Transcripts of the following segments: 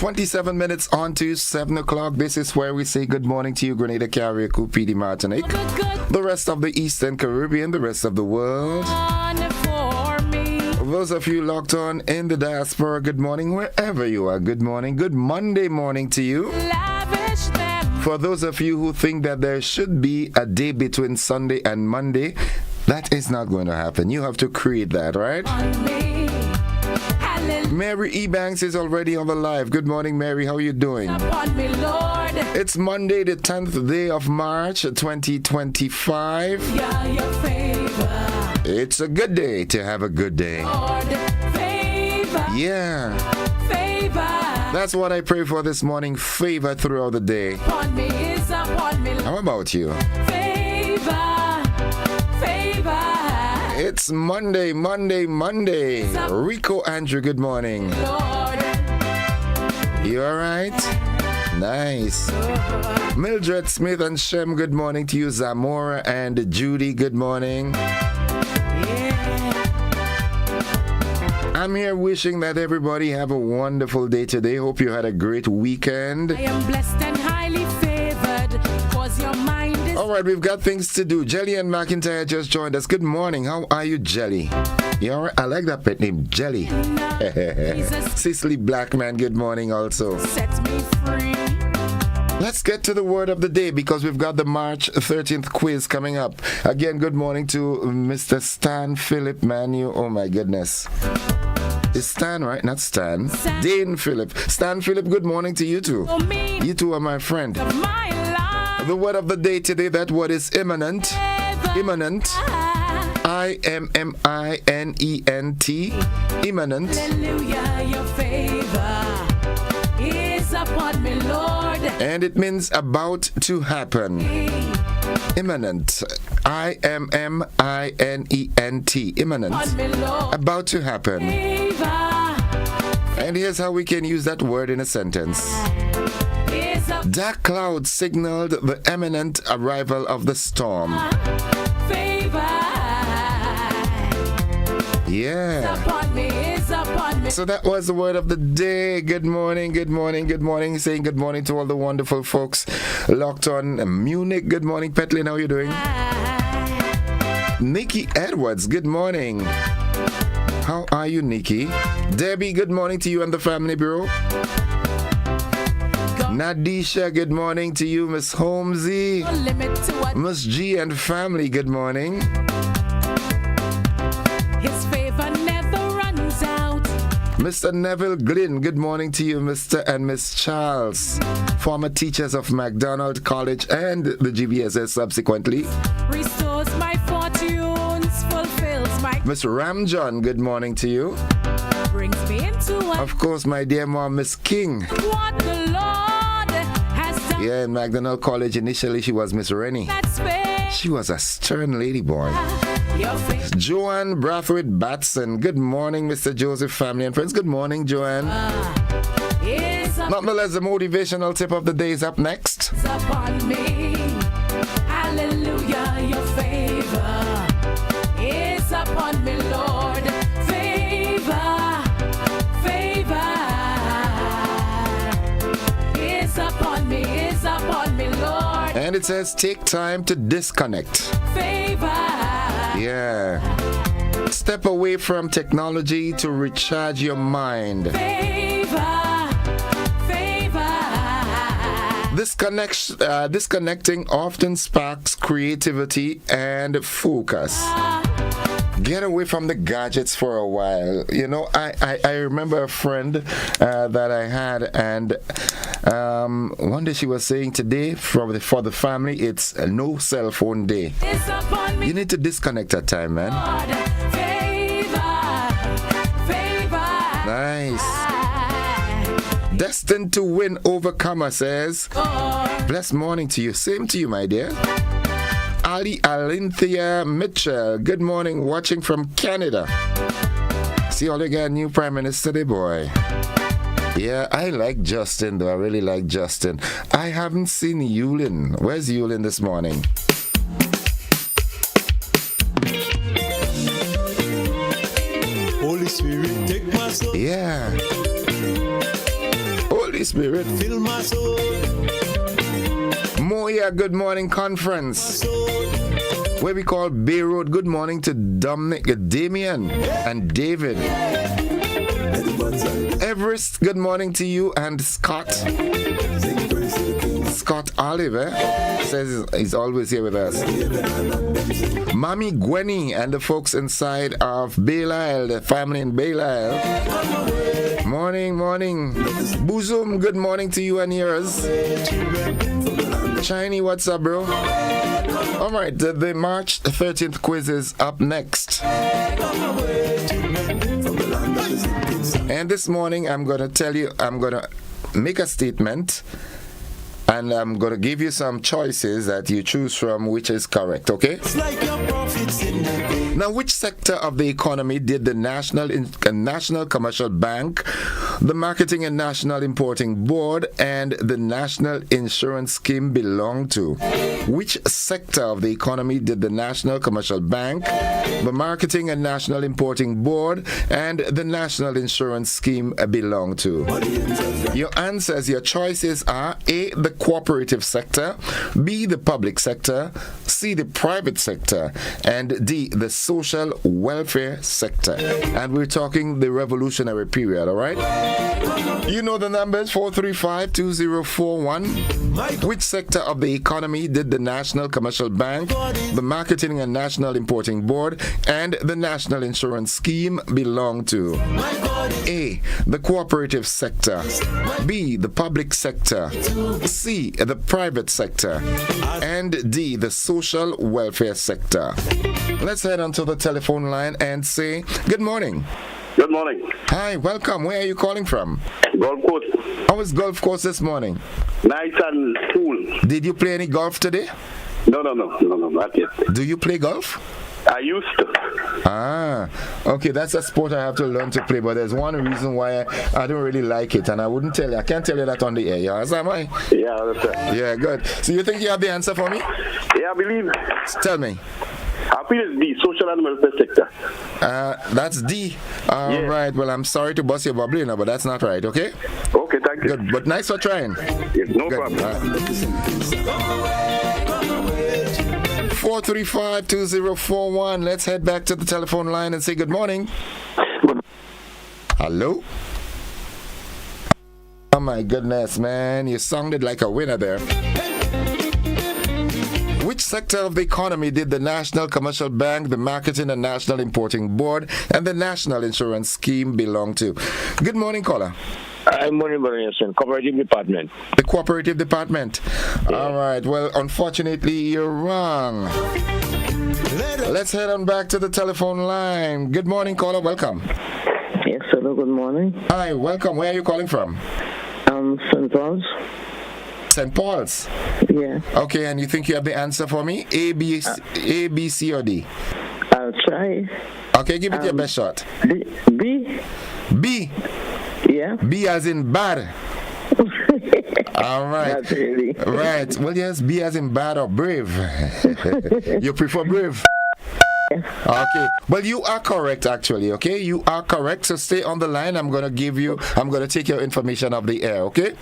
27 minutes on to 7 o'clock. This is where we say good morning to you, Grenada, Carrier, PD, Martinique, the rest of the Eastern Caribbean, the rest of the world. Those of you locked on in the diaspora, good morning wherever you are. Good morning. Good Monday morning to you. For those of you who think that there should be a day between Sunday and Monday, that is not going to happen. You have to create that, right? Mary E. Banks is already on the live. Good morning, Mary. How are you doing? It's Monday, the 10th day of March, 2025. It's a good day to have a good day. Yeah. That's what I pray for this morning. Favor throughout the day. How about you? It's Monday. Rico Andrew, good morning. You alright? Nice. Mildred Smith and Shem, good morning to you. Zamora and Judy, good morning. I'm here wishing that everybody have a wonderful day today. Hope you had a great weekend. I am blessed and highly favored, cause your mind is... All right, we've got things to do. Jelly and McIntyre just joined us. Good morning. How are you, Jelly? You all right? I like that pet name, Jelly. Cicely Blackman, good morning also. Set me free. Let's get to the word of the day because we've got the March 13th quiz coming up. Again, good morning to Mr. Stan Philip Manu. Oh my goodness. It's Stan, right? Not Stan. Dane Philip. Stan Philip, good morning to you too. You two are my friend. The word of the day today, that word is imminent. Imminent. I-M-M-I-N-E-N-T. Imminent. Hallelujah, your favor is upon me, Lord. And it means about to happen. Imminent. I-M-M-I-N-E-N-T. Imminent. About to happen. And here's how we can use that word in a sentence. Dark clouds signaled the imminent arrival of the storm. Yeah. So that was the word of the day. Good morning. Saying good morning to all the wonderful folks locked on Munich. Good morning, Petlin. How are you doing? Nikki Edwards, good morning. How are you, Nikki? Debbie, good morning to you and the family bureau. Nadisha, good morning to you. Miss Holmesy, Miss G and family, good morning. His favor never runs out. Mr. Neville Glynn, good morning to you, Mr. and Miss Charles, former teachers of MacDonald College and the GBSS subsequently. Restores my fortunes, fulfills my... Miss Ramjohn, good morning to you. Brings me into of course, my dear mom, Miss King. What the Lord has done. Yeah, in MacDonald College, initially she was Miss Rennie. She was a stern lady boy. Joanne Brathwaite Batson. Good morning, Mr. Joseph, family and friends. Good morning, Joanne. Nonetheless, the motivational tip of the day is up next. Upon me. Hallelujah, your favor is upon me, Lord. Favor is upon me, Lord. And it says, take time to disconnect. Favor. Yeah. Step away from technology to recharge your mind. Disconnecting often sparks creativity and focus. Get away from the gadgets for a while. You know, I remember a friend that I had, and one day she was saying today for the family, it's a no cell phone day. You need to disconnect at time, man. Nice. Destined to win overcomer says, blessed morning to you. Same to you, my dear. Ali Alinthia Mitchell, good morning, watching from Canada. See all you got, new Prime Minister today, boy. Yeah, I like Justin though. I really like Justin. I haven't seen Yulin. Where's Yulin this morning? Holy Spirit, take my soul. Yeah. Holy Holy Spirit. Fill my soul. Moya, good morning conference. Where we call Bay Road. Good morning to Dominic, Damien, and David. Everest, good morning to you, and Scott. Scott Oliver says he's always here with us. Mommy Gwenny and the folks inside of Belial, the family in Belial. Morning, morning. Boozum, good morning to you and yours. Shiny, what's up, bro? All right, the March 13th quiz is up next. And this morning, I'm going to make a statement. And I'm going to give you some choices that you choose from which is correct, okay? Now, which sector of the economy did the National Commercial Bank, the Marketing and National Importing Board, and the National Insurance Scheme belong to? Which sector of the economy did the National Commercial Bank, the Marketing and National Importing Board, and the National Insurance Scheme belong to? Your answers, your choices are A, the cooperative sector, B, the public sector, C, the private sector, and D, the social welfare sector. And we're talking the revolutionary period, all right? You know the numbers, 435-2041. Which sector of the economy did the National Commercial Bank, the Marketing and National Importing Board, and the National Insurance Scheme belong to? A, the cooperative sector, B, the public sector, C, the private sector, and D, the social welfare sector. Let's head onto the telephone line and say good morning. Good morning. Hi, welcome. Where are you calling from? Golf course. How was golf course this morning? Nice and cool. Did you play any golf today? No, not yet. Do you play golf? I used to. Ah, okay, that's a sport I have to learn to play, but there's one reason why I don't really like it, and I can't tell you that on the air. Yeah, am I? Yeah, that's right. Yeah, good. So you think you have the answer for me? Yeah, I believe. Tell me. I feel it's the social and welfare sector. That's D. All right, well, I'm sorry to bust your bubble, but that's not right, okay? Okay, thank you. Good, but nice for trying. Yes, no good. problem. 435-2041. Let's head back to the telephone line and say good morning. Hello? Oh my goodness, man. You sounded like a winner there. Which sector of the economy did the National Commercial Bank, the Marketing and National Importing Board, and the National Insurance Scheme belong to? Good morning, caller. Morning, Cooperative Department. The Cooperative Department. Yeah. All right. Well, unfortunately, you're wrong. Let's head on back to the telephone line. Good morning, caller. Welcome. Yes, hello. Good morning. Hi. Welcome. Where are you calling from? St. Paul's. St. Paul's? Yeah. Okay, and you think you have the answer for me? A, B, C, or D? I'll try. Okay, give it your best shot. B? B? Yeah. B as in bad. All right. Not really. Right. Well, yes, B as in bad or brave. You prefer brave? Okay. Well, you are correct, actually, okay? You are correct. So stay on the line. I'm going to take your information off the air, okay?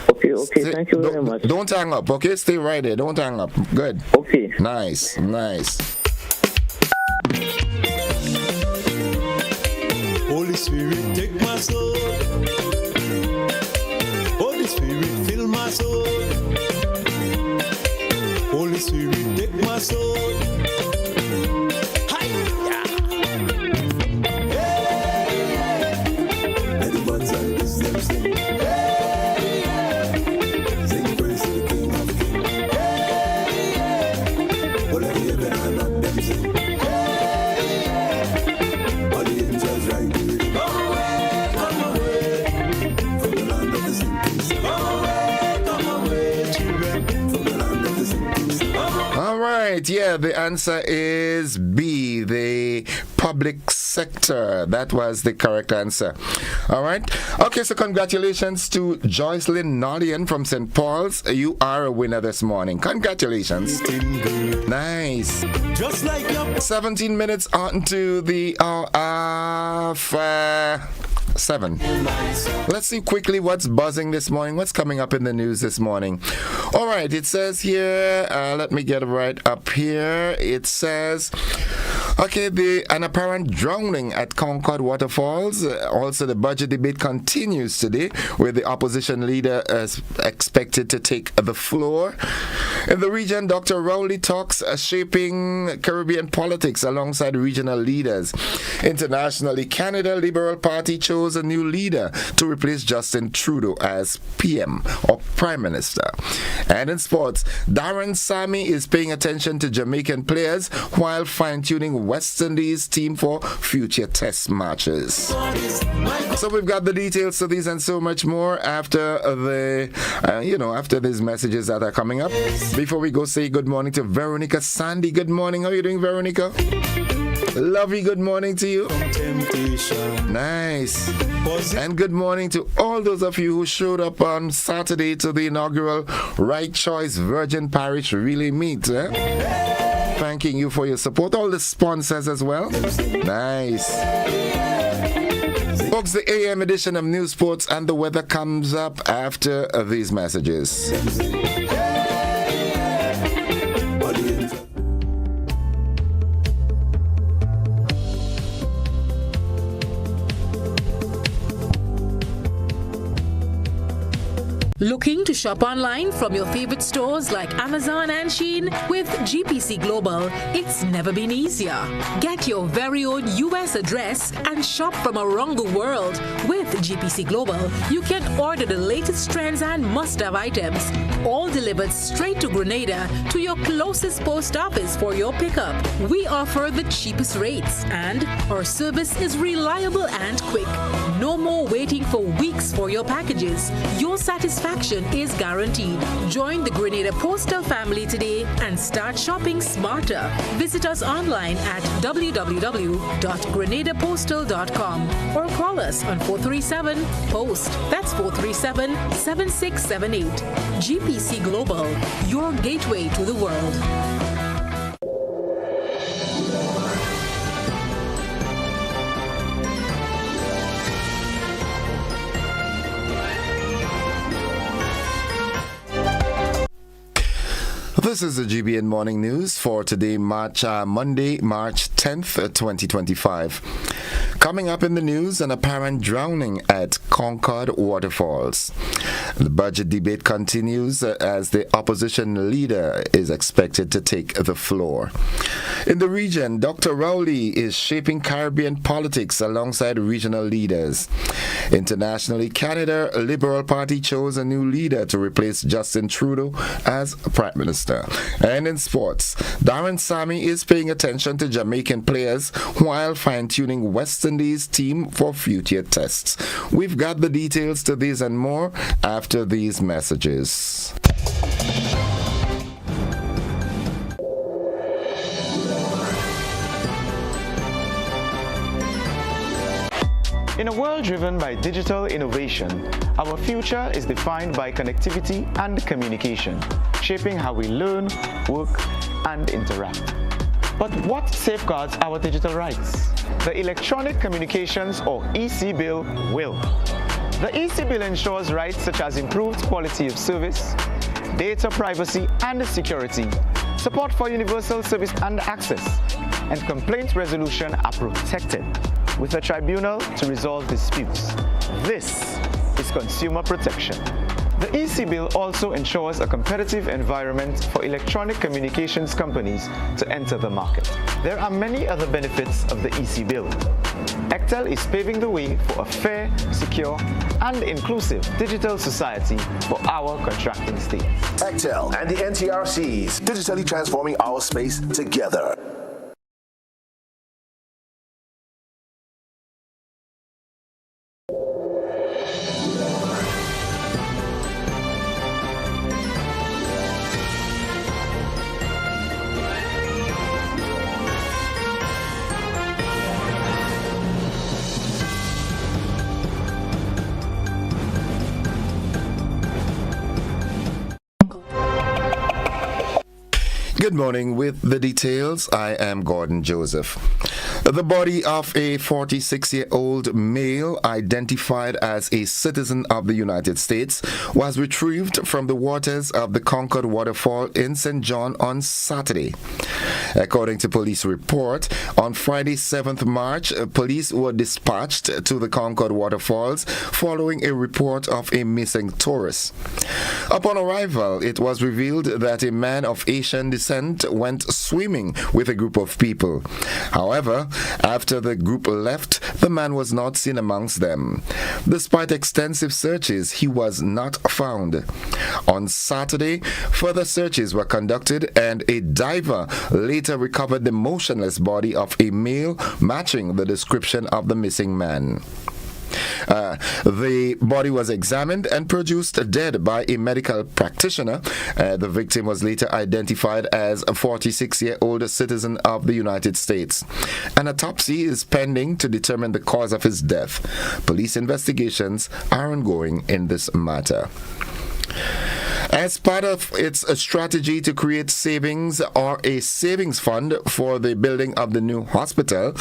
Okay. Thank you very much. Don't hang up, okay? Stay right there. Don't hang up. Good. Okay. Nice. Holy Spirit, take my soul. Holy Spirit, fill my soul. Holy Spirit, take my soul. Yeah, the answer is B, the public sector. That was the correct answer. All right. Okay, so congratulations to Joycelyn Nollian from St. Paul's. You are a winner this morning. Congratulations. Nice. 17 minutes on to the hour of 7. Let's see quickly what's buzzing this morning, what's coming up in the news this morning. All right, it says here, let me get it right up here. It says, okay, an apparent drowning at Concord Waterfalls. Also, the budget debate continues today, where the opposition leader is expected to take the floor. In the region, Dr. Rowley talks shaping Caribbean politics alongside regional leaders. Internationally, Canada Liberal Party chose a new leader to replace Justin Trudeau as PM or Prime Minister. And in sports, Darren Sammy is paying attention to Jamaican players while fine-tuning West Indies team for future test matches. So we've got the details to these and so much more after after these messages that are coming up. Before we go, say good morning to Veronica Sandy. Good morning. How are you doing, Veronica? Lovey, good morning to you. Nice. And good morning to all those of you who showed up on Saturday to the inaugural Right Choice Virgin Parish Relay Meet. Thanking you for your support. All the sponsors as well. Nice. Folks, the AM edition of News, Sports and the Weather comes up after these messages. Looking to shop online from your favorite stores like Amazon and Shein? With GPC Global, it's never been easier. Get your very own US address and shop from around the world. With GPC Global, you can order the latest trends and must-have items, all delivered straight to Grenada to your closest post office for your pickup. We offer the cheapest rates, and our service is reliable and quick. No more waiting for weeks for your packages. Your satisfaction is guaranteed. Join the Grenada Postal family today and start shopping smarter. Visit us online at www.grenadapostal.com or call us on 437-POST. That's 437-7678. GPC Global, your gateway to the world. This is the GBN Morning News for today, Monday, March 10th, 2025. Coming up in the news, an apparent drowning at Concord Waterfalls. The budget debate continues as the opposition leader is expected to take the floor. In the region, Dr. Rowley is shaping Caribbean politics alongside regional leaders. Internationally, Canada Liberal Party chose a new leader to replace Justin Trudeau as Prime Minister. And in sports, Darren Sammy is paying attention to Jamaican players while fine-tuning West Indies team for future tests. We've got the details to these and more after these messages. In a world driven by digital innovation, our future is defined by connectivity and communication, shaping how we learn, work, and interact. But what safeguards our digital rights? The Electronic Communications or EC Bill will. The EC Bill ensures rights such as improved quality of service, data privacy and security, support for universal service and access, and complaint resolution are protected, with a tribunal to resolve disputes. This is consumer protection. The EC Bill also ensures a competitive environment for electronic communications companies to enter the market. There are many other benefits of the EC Bill. ECTEL is paving the way for a fair, secure, and inclusive digital society for our contracting states. ECTEL and the NTRCs, digitally transforming our space together. Good morning. With the details, I am Gordon Joseph. The body of a 46-year-old male identified as a citizen of the United States was retrieved from the waters of the Concord waterfall in St. John on Saturday. According to police report, on Friday, 7th March, police were dispatched to the Concord waterfalls following a report of a missing tourist. Upon arrival, it was revealed that a man of Asian descent went swimming with a group of people. However, after the group left, the man was not seen amongst them. Despite extensive searches, he was not found. On Saturday, further searches were conducted and a diver later recovered the motionless body of a male matching the description of the missing man. The body was examined and produced dead by a medical practitioner. The victim was later identified as a 46-year-old citizen of the United States. An autopsy is pending to determine the cause of his death. Police investigations are ongoing in this matter. As part of its strategy to create savings or a savings fund for the building of the new hospital,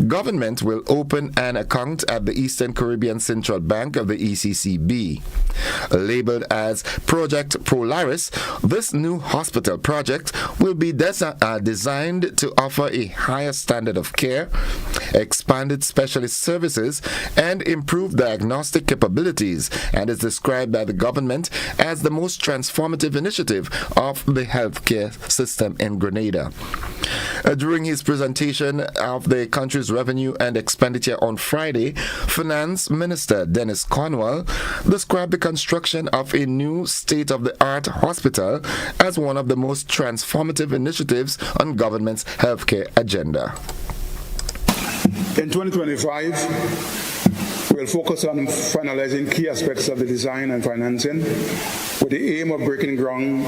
government will open an account at the Eastern Caribbean Central Bank of the ECCB. Labeled as Project Polaris, this new hospital project will be designed to offer a higher standard of care, expanded specialist services, and improved diagnostic capabilities, and is described by the government as the most transformative initiative of the healthcare system in Grenada. During his presentation of the country's revenue and expenditure on Friday, Finance Minister Dennis Cornwall described the construction of a new state-of-the-art hospital as one of the most transformative initiatives on government's healthcare agenda. In 2025, we'll focus on finalizing key aspects of the design and financing with the aim of breaking ground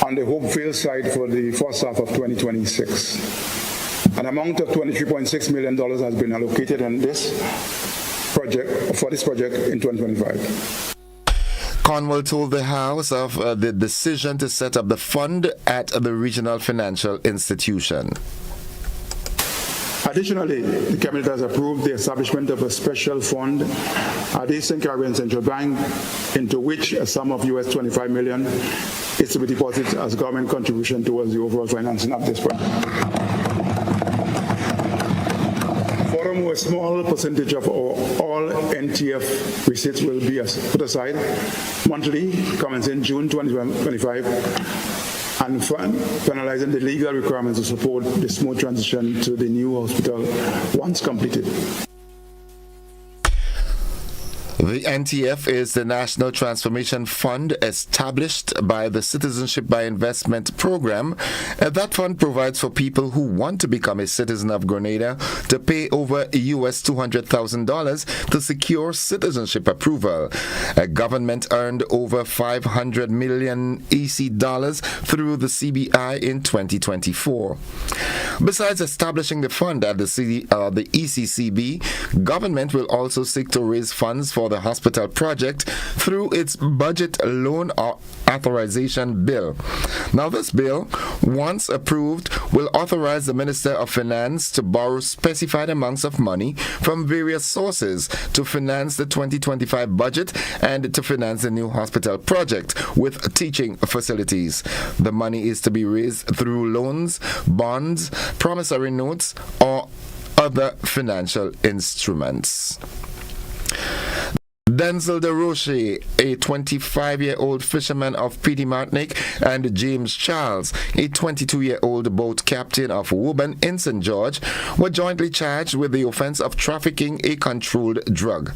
on the Hopeville site for the first half of 2026. An amount of $23.6 million has been allocated on this project in 2025. Cornwall told the House of the decision to set up the fund at the regional financial institution. Additionally, the Cabinet has approved the establishment of a special fund at the Eastern Caribbean Central Bank, into which a sum of US $25 million is to be deposited as government contribution towards the overall financing of this project. Furthermore, a small percentage of all NTF receipts will be put aside monthly, commencing June 2025, and finalizing the legal requirements to support the smooth transition to the new hospital once completed. The NTF is the National Transformation Fund established by the Citizenship by Investment program. That fund provides for people who want to become a citizen of Grenada to pay over US $200,000 to secure citizenship approval. Government earned over 500 million EC dollars through the CBI in 2024. Besides establishing the fund at the ECCB, government will also seek to raise funds for the hospital project through its budget loan authorization bill. Now, this bill, once approved, will authorize the Minister of Finance to borrow specified amounts of money from various sources to finance the 2025 budget and to finance the new hospital project with teaching facilities. The money is to be raised through loans, bonds, promissory notes, or other financial instruments. Denzel DeRoche, a 25-year-old fisherman of Petite Martinique, and James Charles, a 22-year-old boat captain of Woburn in St. George, were jointly charged with the offense of trafficking a controlled drug.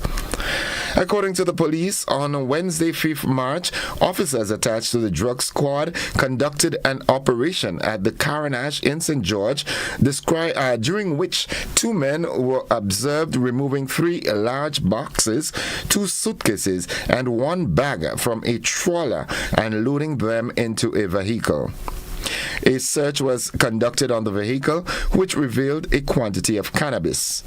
According to the police, on Wednesday, 5th March, officers attached to the drug squad conducted an operation at the Caranache in St. George, during which two men were observed removing 3 large boxes, 2 suitcases, and 1 bag from a trawler and loading them into a vehicle. A search was conducted on the vehicle, which revealed a quantity of cannabis.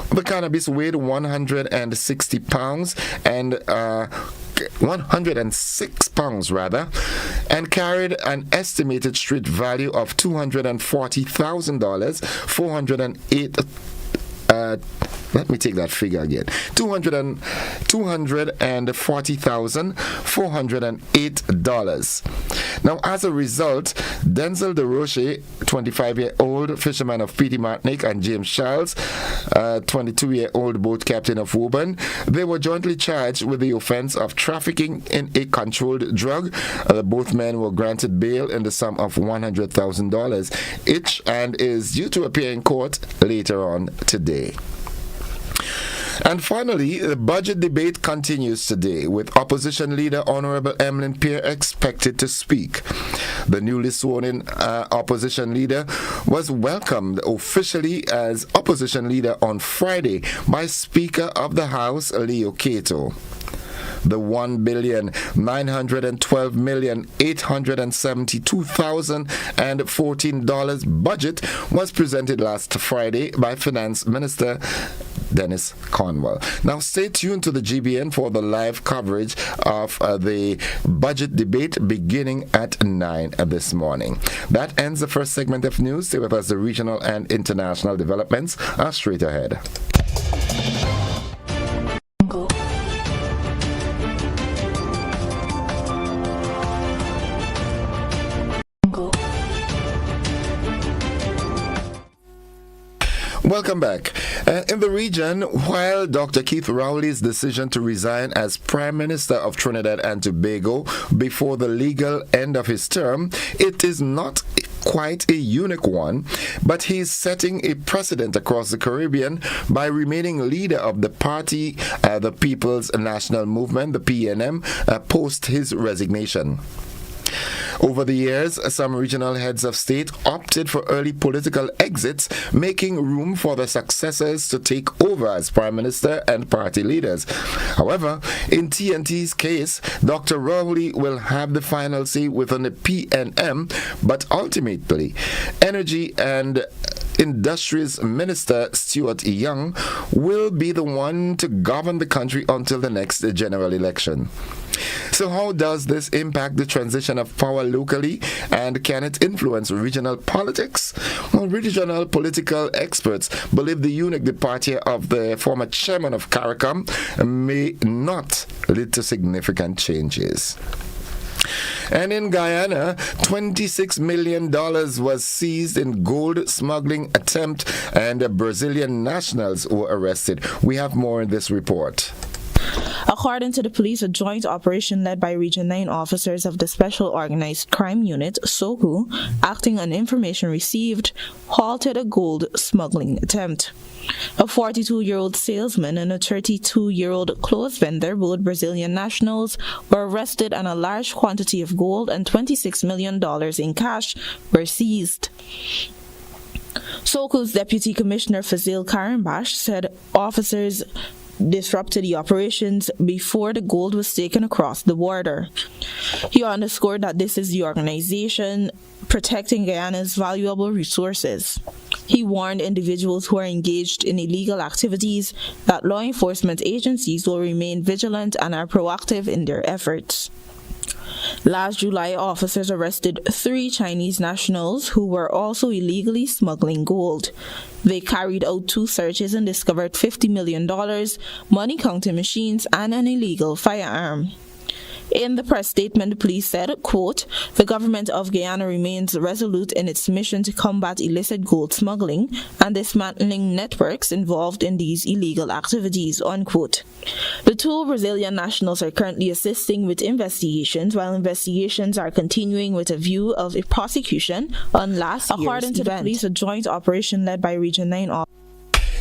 The cannabis weighed 160 pounds and 106 pounds rather, and carried an estimated street value of $240,000. 408. Let me take that figure again. $240,408. Now, as a result, Denzel DeRoche, 25-year-old fisherman of Petite Martinique, and James Charles, 22-year-old boat captain of Woburn, they were jointly charged with the offense of trafficking in a controlled drug. Both men were granted bail in the sum of $100,000 each and is due to appear in court later on today. And finally, the budget debate continues today, with opposition leader Honorable Emlyn Pierre expected to speak. The newly sworn-in opposition leader was welcomed officially as opposition leader on Friday by Speaker of the House Leo Cato. The $1,912,872,014 budget was presented last Friday by Finance Minister Dennis Cornwell. Now stay tuned to the GBN for the live coverage of the budget debate beginning at 9 this morning. That ends the first segment of news. Stay with us. The regional and international developments are straight ahead. Welcome back. In the region, while Dr. Keith Rowley's decision to resign as Prime Minister of Trinidad and Tobago before the legal end of his term, it is not quite a unique one, but he's setting a precedent across the Caribbean by remaining leader of the party, the People's National Movement, the PNM, post his resignation. Over the years, some regional heads of state opted for early political exits, making room for their successors to take over as Prime Minister and party leaders. However, in TNT's case, Dr. Rowley will have the final say within the PNM, but ultimately, Energy and Industries Minister Stuart Young will be the one to govern the country until the next general election. So how does this impact the transition of power locally, and can it influence regional politics? Well, regional political experts believe the unique departure of the former chairman of CARICOM may not lead to significant changes. And in Guyana, $26 million was seized in gold smuggling attempt, and Brazilian nationals were arrested. We have more in this report. According to the police, a joint operation led by Region 9 officers of the Special Organized Crime Unit, SOCU, acting on information received, halted a gold smuggling attempt. A 42-year-old salesman and a 32-year-old clothes vendor, both Brazilian nationals, were arrested, and a large quantity of gold and $26 million in cash were seized. SOCU's Deputy Commissioner Fazil Karimbash said officers disrupted the operations before the gold was taken across the border. He underscored that this is the organization protecting Guyana's valuable resources. He warned individuals who are engaged in illegal activities that law enforcement agencies will remain vigilant and are proactive in their efforts. Last July, officers arrested 3 Chinese nationals who were also illegally smuggling gold. They carried out 2 searches and discovered $50 million, money counting machines, and an illegal firearm. In the press statement, the police said, quote, "The government of Guyana remains resolute in its mission to combat illicit gold smuggling and dismantling networks involved in these illegal activities," unquote. The 2 Brazilian nationals are currently assisting with investigations, while investigations are continuing with a view of a prosecution on last year's According to the police, a joint operation led by Region 9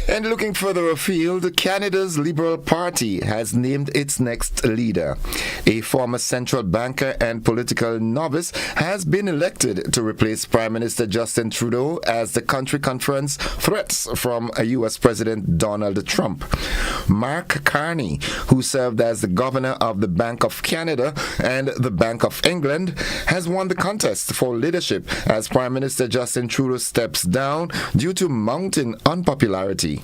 And looking further afield, Canada's Liberal Party has named its next leader. A former central banker and political novice has been elected to replace Prime Minister Justin Trudeau as the country confronts threats from U.S. President Donald Trump. Mark Carney, who served as the governor of the Bank of Canada and the Bank of England, has won the contest for leadership as Prime Minister Justin Trudeau steps down due to mounting unpopularity.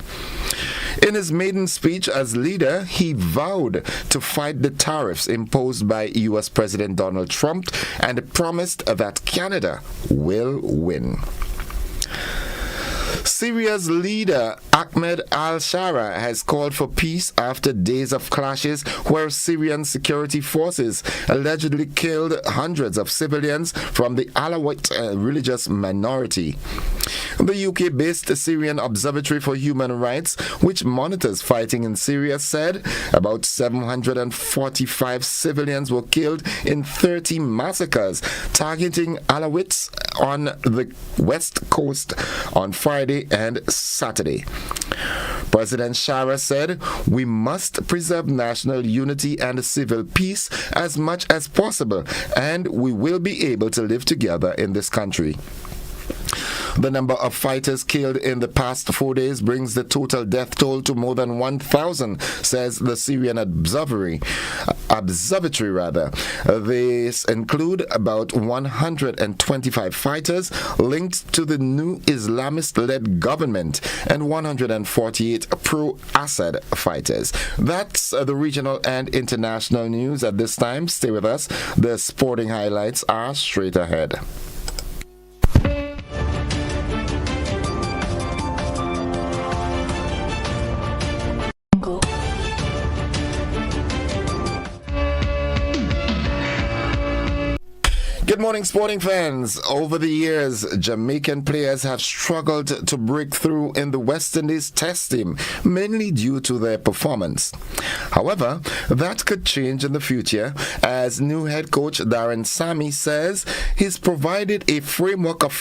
In his maiden speech as leader, he vowed to fight the tariffs imposed by U.S. President Donald Trump and promised that Canada will win. Syria's leader Ahmed al-Shara has called for peace after days of clashes where Syrian security forces allegedly killed hundreds of civilians from the Alawite religious minority. The UK-based Syrian Observatory for Human Rights, which monitors fighting in Syria, said about 745 civilians were killed in 30 massacres targeting Alawites on the west coast on Friday and Saturday. President Shara said, "We must preserve national unity and civil peace as much as possible, and we will be able to live together in this country." The number of fighters killed in the past 4 days brings the total death toll to more than 1,000, says the Syrian Observatory. These include about 125 fighters linked to the new Islamist-led government and 148 pro-Assad fighters. That's the regional and international news at this time. Stay with us. The sporting highlights are straight ahead. Good morning, sporting fans. Over the years, Jamaican players have struggled to break through in the West Indies Test team, mainly due to their performance. However, that could change in the future, as new head coach Darren Sammy says he's provided a framework of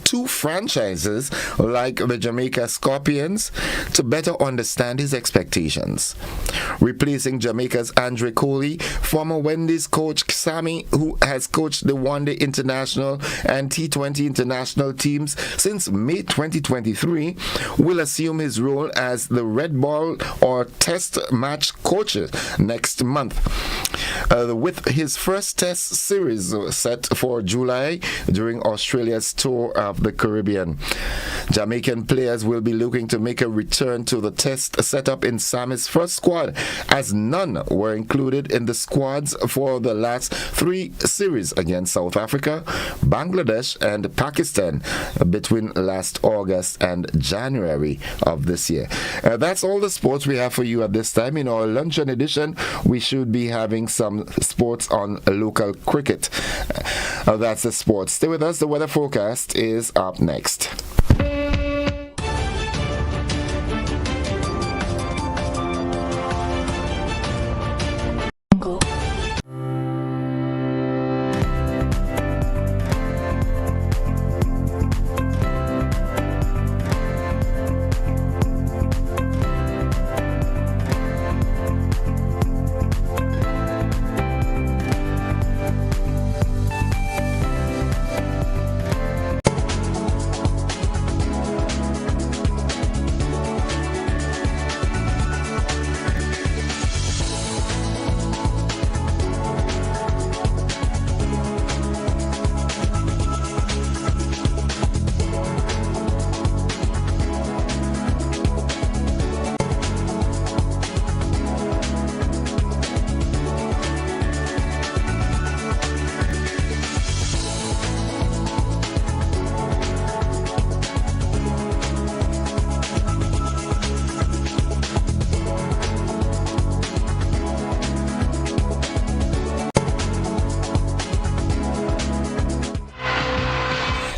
two franchises like the Jamaica Scorpions to better understand his expectations. Replacing Jamaica's Andre Coley, former Wendy's coach Sammy, who has coached the One-Day International and T20 International teams since May 2023, will assume his role as the red ball or test match coach next month. With his first test series set for July during Australia's tour of the Caribbean. Jamaican players will be looking to make a return to the test setup in Sammy's first squad, as none were included in the squads for the last 3 series against South Africa, Bangladesh and Pakistan between last August and January of this year. That's all the sports we have for you at this time. In our luncheon edition, we should be having some sports on local cricket. That's the sports. Stay with us. The weather forecast is up next.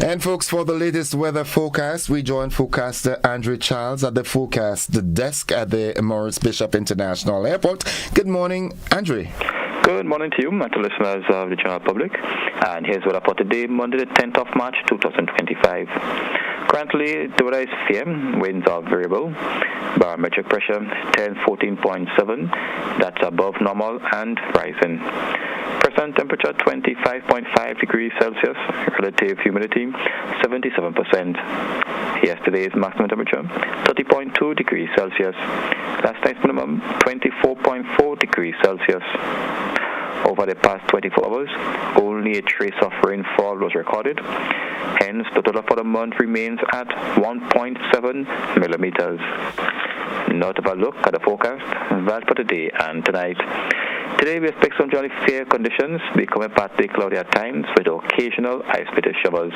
And folks, for the latest weather forecast, we join forecaster Andrew Charles at the forecast desk at the Maurice Bishop International Airport. Good morning, Andrew. Good morning to you and to listeners of the general public. And here's weather for today, Monday the 10th of March 2025. Currently, the weather is fair, winds are variable, barometric pressure 14.7, that's above normal and rising. Present temperature 25.5 degrees Celsius, relative humidity 77%. Yesterday's maximum temperature 30.2 degrees Celsius, last night's minimum 24.4 degrees Celsius. Over the past 24 hours, only a trace of rainfall was recorded. Hence, the total for the month remains at 1.7 millimeters. Now to have a look at the forecast valid for today and tonight. Today we expect some generally fair conditions, becoming partly cloudy at times with occasional isolated showers.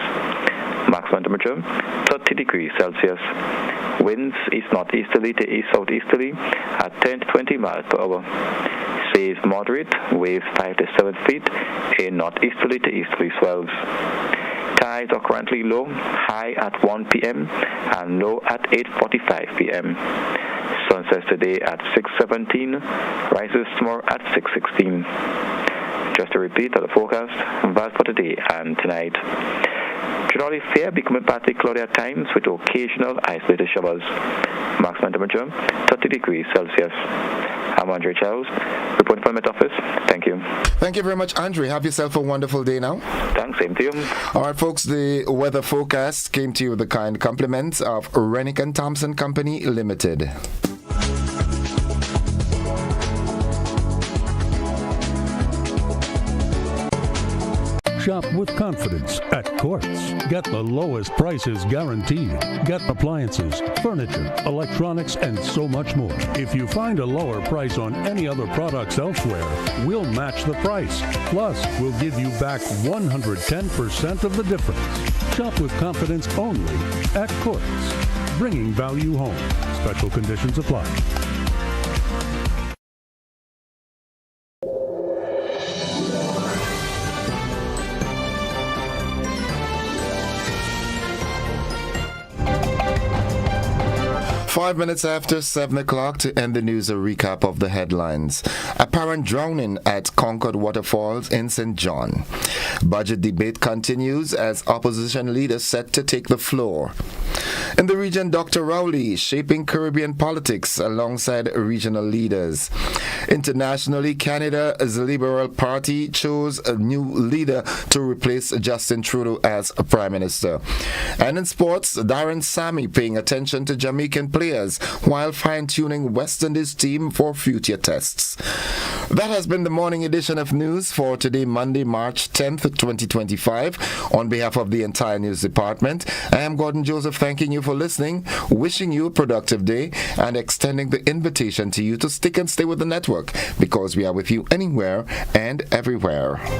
Maximum temperature 30 degrees Celsius. Winds east-northeasterly to east-southeasterly at 10 to 20 miles per hour. Seas moderate, waves 5 to 7 feet in northeasterly to easterly swells. Tides are currently low, high at 1 p.m. and low at 8:45 p.m. Sunset today at 6:17, rises tomorrow at 6:16. Just a repeat of the forecast, valid for today and tonight. Generally fair, becoming partly cloudy at times with occasional isolated showers. Maximum temperature 30 degrees Celsius. I'm Andre Charles, reporting from the Met Office. Thank you. Thank you very much, Andre. Have yourself a wonderful day now. Thanks, same to you. All right, folks, the weather forecast came to you with the kind compliments of Rennick & Thompson Company Limited. Shop with confidence at Quartz. Get the lowest prices guaranteed. Get appliances, furniture, electronics, and so much more. If you find a lower price on any other products elsewhere, we'll match the price. Plus, we'll give you back 110% of the difference. Shop with confidence only at Quartz. Bringing value home. Special conditions apply. Five minutes after 7 o'clock to end the news, a recap of the headlines. Apparent drowning at Concord Waterfalls in St. John. Budget debate continues as opposition leaders set to take the floor. In the region, Dr. Rowley shaping Caribbean politics alongside regional leaders. Internationally, Canada's Liberal Party chose a new leader to replace Justin Trudeau as Prime Minister. And in sports, Darren Sammy paying attention to Jamaican players while fine-tuning West Indies team for future tests. That has been the morning edition of news for today, Monday, March 10th, 2025. On behalf of the entire news department, I am Gordon Joseph, thanking you for listening, wishing you a productive day, and extending the invitation to you to stick and stay with the network, because we are with you anywhere and everywhere. '"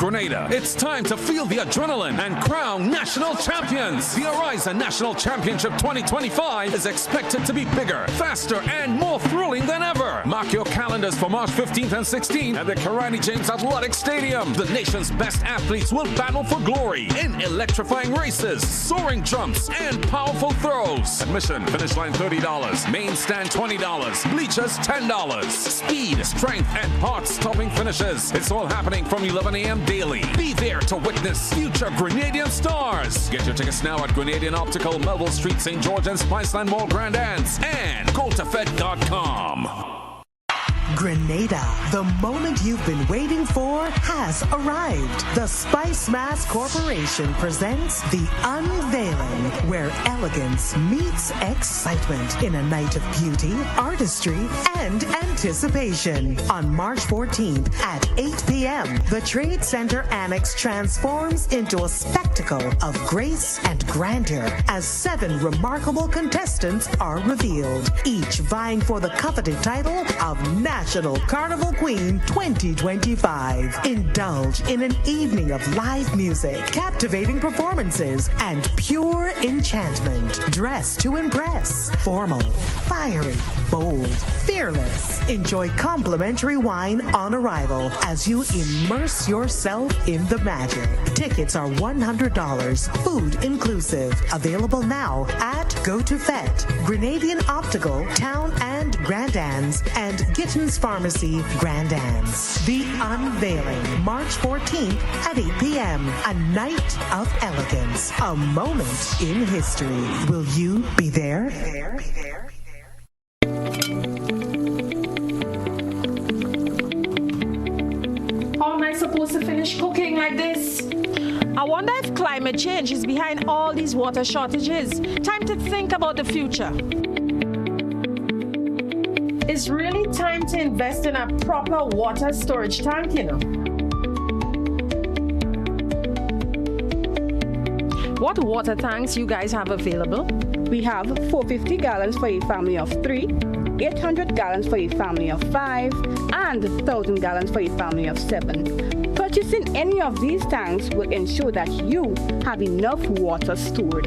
Grenada, it's time to feel the adrenaline and crown national champions. The Horizon National Championship 2025 is expected to be bigger, faster, and more thrilling than ever. Mark your calendars for March 15th and 16th at the Karani James Athletic Stadium. The nation's best athletes will battle for glory in electrifying races, soaring jumps, and powerful throws. Admission, finish line $30, main stand $20, bleachers $10. Speed, strength, and heart-stopping finishes. It's all happening from 11 a.m. daily. Be there to witness future Grenadian stars. Get your tickets now at Grenadian Optical, Melville Street, St. George, and Spiceland Mall, Grand Anse, and GoToFed.com. Grenada, the moment you've been waiting for has arrived. The Spice Mass Corporation presents The Unveiling, where elegance meets excitement in a night of beauty, artistry, and anticipation. On March 14th at 8 p.m., the Trade Center Annex transforms into a spectacle of grace and grandeur as 7 remarkable contestants are revealed, each vying for the coveted title of National Carnival Queen 2025. Indulge in an evening of live music, captivating performances, and pure enchantment. Dress to impress. Formal, fiery, bold, fearless. Enjoy complimentary wine on arrival as you immerse yourself in the magic. Tickets are $100, food inclusive. Available now at GoToFed, Grenadian Optical, Town and Grand Anse, and Gittins Pharmacy, Grand Anse. The Unveiling, March 14th at 8 p.m. A night of elegance, a moment in history. Will you be there? How am I supposed to finish cooking like this? I wonder if climate change is behind all these water shortages. Time to think about the future. It's really time to invest in a proper water storage tank, you know. What water tanks you guys have available? We have 450 gallons for a family of 3, 800 gallons for a family of 5, and 1,000 gallons for a family of 7. Purchasing any of these tanks will ensure that you have enough water stored.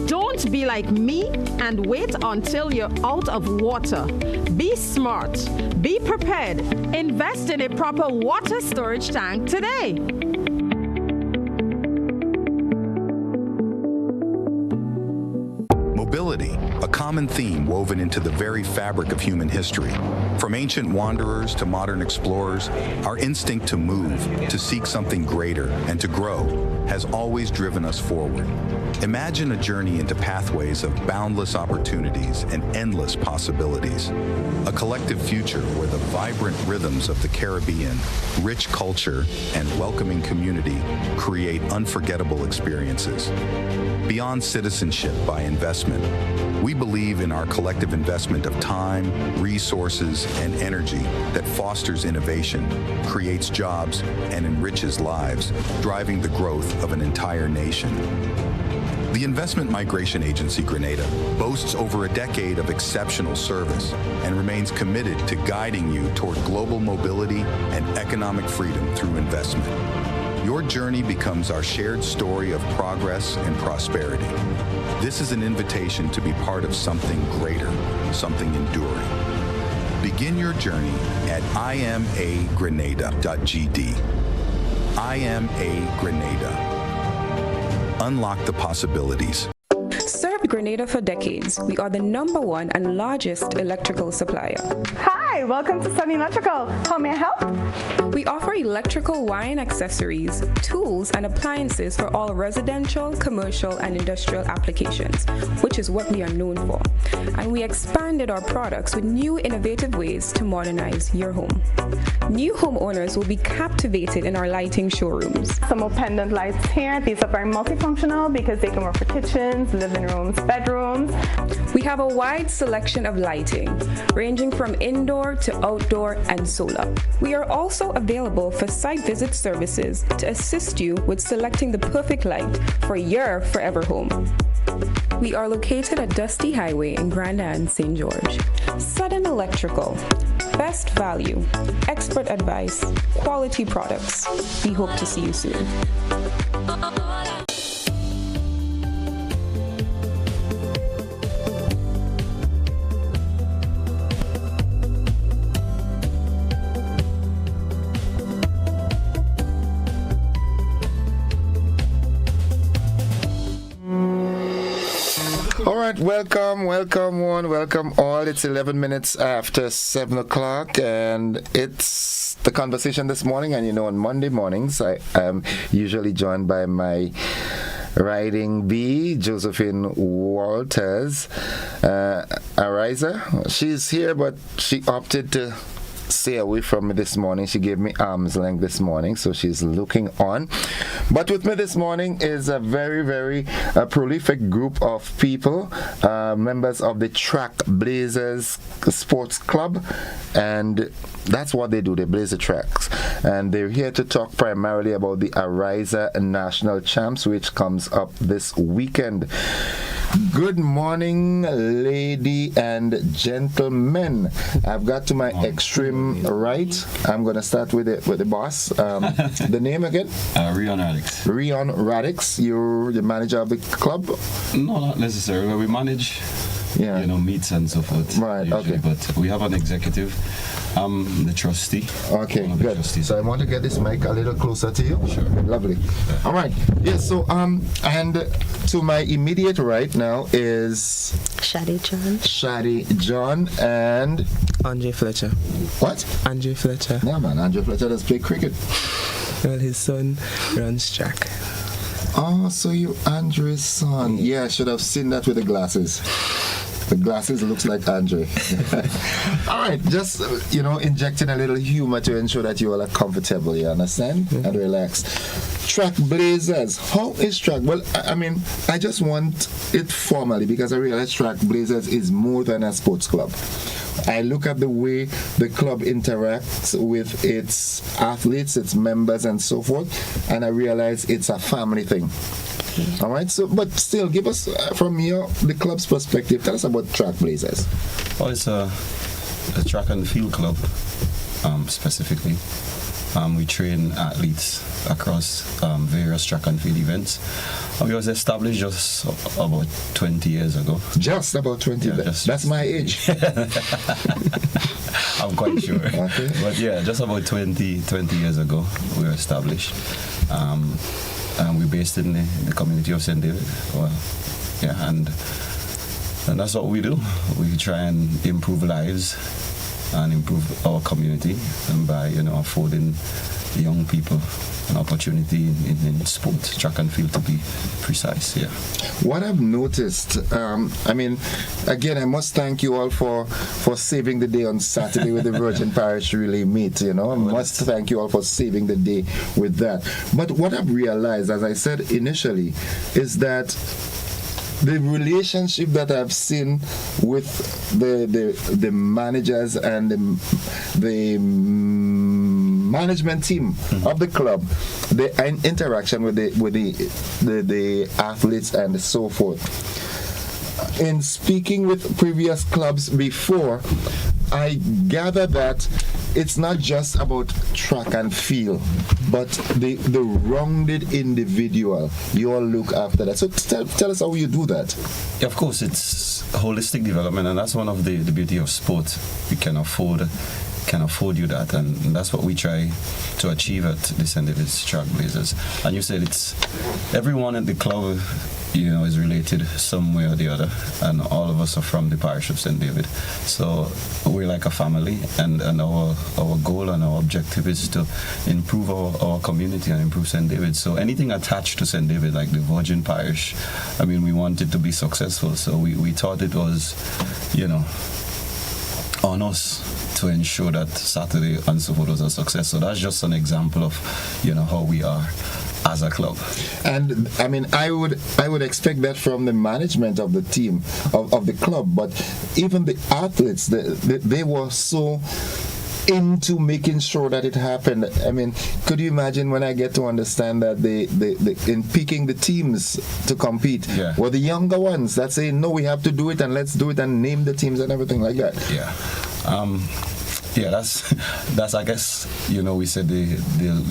Don't be like me and wait until you're out of water. Be smart. Be prepared. Invest in a proper water storage tank today. Mobility, a common theme woven into the very fabric of human history. From ancient wanderers to modern explorers, our instinct to move, to seek something greater, and to grow has always driven us forward. Imagine a journey into pathways of boundless opportunities and endless possibilities. A collective future where the vibrant rhythms of the Caribbean, rich culture, and welcoming community create unforgettable experiences. Beyond citizenship by investment, we believe in our collective investment of time, resources, and energy that fosters innovation, creates jobs, and enriches lives, driving the growth of an entire nation. The Investment Migration Agency Grenada boasts over a decade of exceptional service and remains committed to guiding you toward global mobility and economic freedom through investment. Your journey becomes our shared story of progress and prosperity. This is an invitation to be part of something greater, something enduring. Begin your journey at imagrenada.gd. IMA Grenada. Unlock the possibilities. Served Grenada for decades. We are the #1 and largest electrical supplier. Hi, welcome to Sunny Electrical. How may I help? We offer electrical wire and accessories, tools, and appliances for all residential, commercial, and industrial applications, which is what we are known for. And we expanded our products with new innovative ways to modernize your home. New homeowners will be captivated in our lighting showrooms. Some more pendant lights here. These are very multifunctional because they can work for kitchens, living rooms, bedrooms. We have a wide selection of lighting, ranging from indoor to outdoor and solar. We are also available for site visit services to assist you with selecting the perfect light for your forever home. We are located at Dusty Highway in Grenada and St. George. Sudden Electrical. Best value, expert advice, quality products. We hope to see you soon. All right, welcome one, welcome all. It's 11 minutes after 7 o'clock, and it's the conversation this morning. And on Monday mornings, I am usually joined by my riding bee, Josephine Walters, Ariza. She's here, but she opted to stay away from me this morning. She gave me arm's length this morning, so she's looking on. But with me this morning is a very, very prolific group of people, members of the Track Blazers Sports Club, and that's what they do. They blaze the tracks, and they're here to talk primarily about the Ariza National Champs, which comes up this weekend. Good morning, lady and gentlemen. I've got to my extreme right. I'm going to start with the boss. The name again? Rion Radix. Rion Radix. You're the manager of the club? No, not necessarily. We manage, meets and so forth. Right. Usually, okay. But we have an executive. I'm the trustee. Okay, good. So I want to get this mic a little closer to you. Sure. Lovely. All right. Yes. So and to my immediate right now is Shadi John and Andre Fletcher. What? Andre Fletcher. Yeah, man. Andre Fletcher does play cricket. Well, his son runs track. Oh, so you Andre's son. Yeah, I should have seen that with the glasses. The glasses looks like Andre. All right, just injecting a little humor to ensure that you all are comfortable. You understand? Mm-hmm. And relax. Track Blazers. How is track? Well, I mean, I just want it formally because I realize Track Blazers is more than a sports club. I look at the way the club interacts with its athletes, its members, and so forth, and I realize it's a family thing. All right. So, but still, give us from the club's perspective. Tell us about Trackblazers. Well, it's a track and field club, specifically. We train athletes across various track and field events. We was established just about 20 years ago. Just about 20 years? That's my age. I'm quite sure. Okay. But yeah, just about 20 years ago, we were established. And we're based in the community of St. David. Well, yeah, and that's what we do. We try and improve lives and improve our community, and by affording young people an opportunity in sport, track and field to be precise. Yeah. What I've noticed, again, I must thank you all for saving the day on Saturday with the Virgin Parish Relay Meet. I must thank you all for saving the day with that. But what I've realized, as I said initially, is that the relationship that I've seen with the managers and the management team of the club, the interaction with the athletes and so forth. In speaking with previous clubs before, I gather that it's not just about track and field, but the rounded individual. You all look after that. So tell us how you do that. Yeah, of course, it's holistic development, and that's one of the beauty of sport. We can afford you that, and that's what we try to achieve at the St. David's Trackblazers. And you said it's everyone at the club is related some way or the other, and all of us are from the parish of St. David. So we're like a family, and our goal and our objective is to improve our community and improve St. David. So anything attached to St. David, like the Virgin Parish, we want it to be successful. So we thought it was, on us to ensure that Saturday and so forth was a success. So that's just an example of, how we are as a club. And I would expect that from the management of the team of the club, but even the athletes, they were so into making sure that it happened. Could you imagine when I get to understand that they in picking the teams to compete were the younger ones that say, no, we have to do it and let's do it, and name the teams and everything like that. That's I guess we said the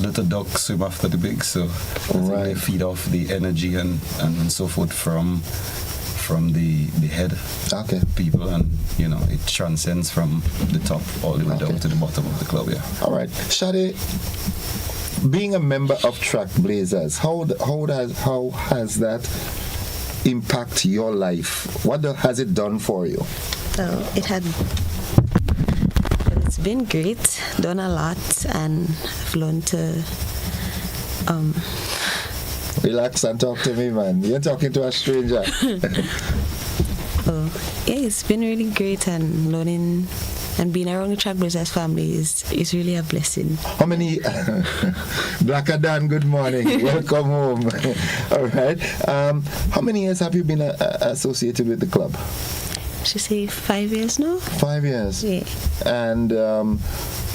little ducks swim after the big, so right. They feed off the energy and so forth from the head people, and it transcends from the top all the way down to the bottom of the club. All right, Shade, being a member of Trackblazers, how has that impact your life? What has it done for you? It's been great, done a lot, and I've learned to relax and talk to me, man. You're talking to a stranger. It's been really great, and learning and being around the Trackblazers family is really a blessing. How many Black Dan, good morning. Welcome home. All right. How many years have you been associated with the club? Should say 5 years now. 5 years. Yeah. And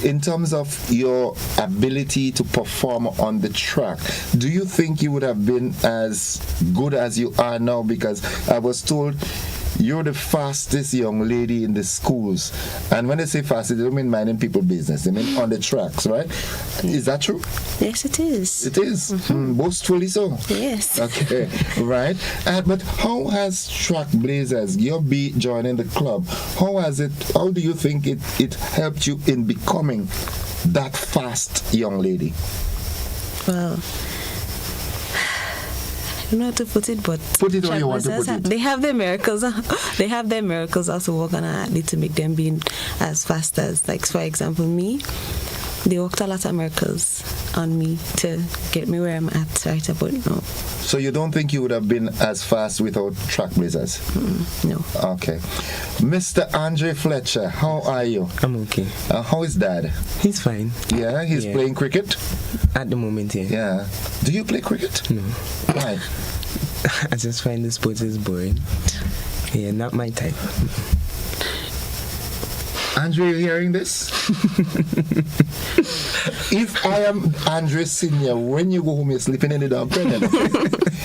in terms of your ability to perform on the track, do you think you would have been as good as you are now? Because I was told you're the fastest young lady in the schools. And when they say fastest, they don't mean minding people's business. They mean on the tracks, right? Is that true? Yes, it is. It is? Boastfully so? Yes. Okay, right. But how has Trackblazers, your joining the club, how do you think it helped you in becoming that fast young lady? Well, I don't know how to put it, but put it how you want to put it. They have their miracles. They have their miracles also work on an athlete to make them be as fast as, like, for example, me. They worked a lot of miracles on me to get me where I'm at right about now. So you don't think you would have been as fast without Trackblazers? No. Okay. Mr. Andre Fletcher, how are you? I'm okay. How is Dad? He's fine. Yeah, he's playing cricket? At the moment, yeah. Yeah. Do you play cricket? No. Why? I just find the sport is boring. Yeah, not my type. Andre, you hearing this? If I am Andre Senior, when you go home, you're sleeping in the dog kennel.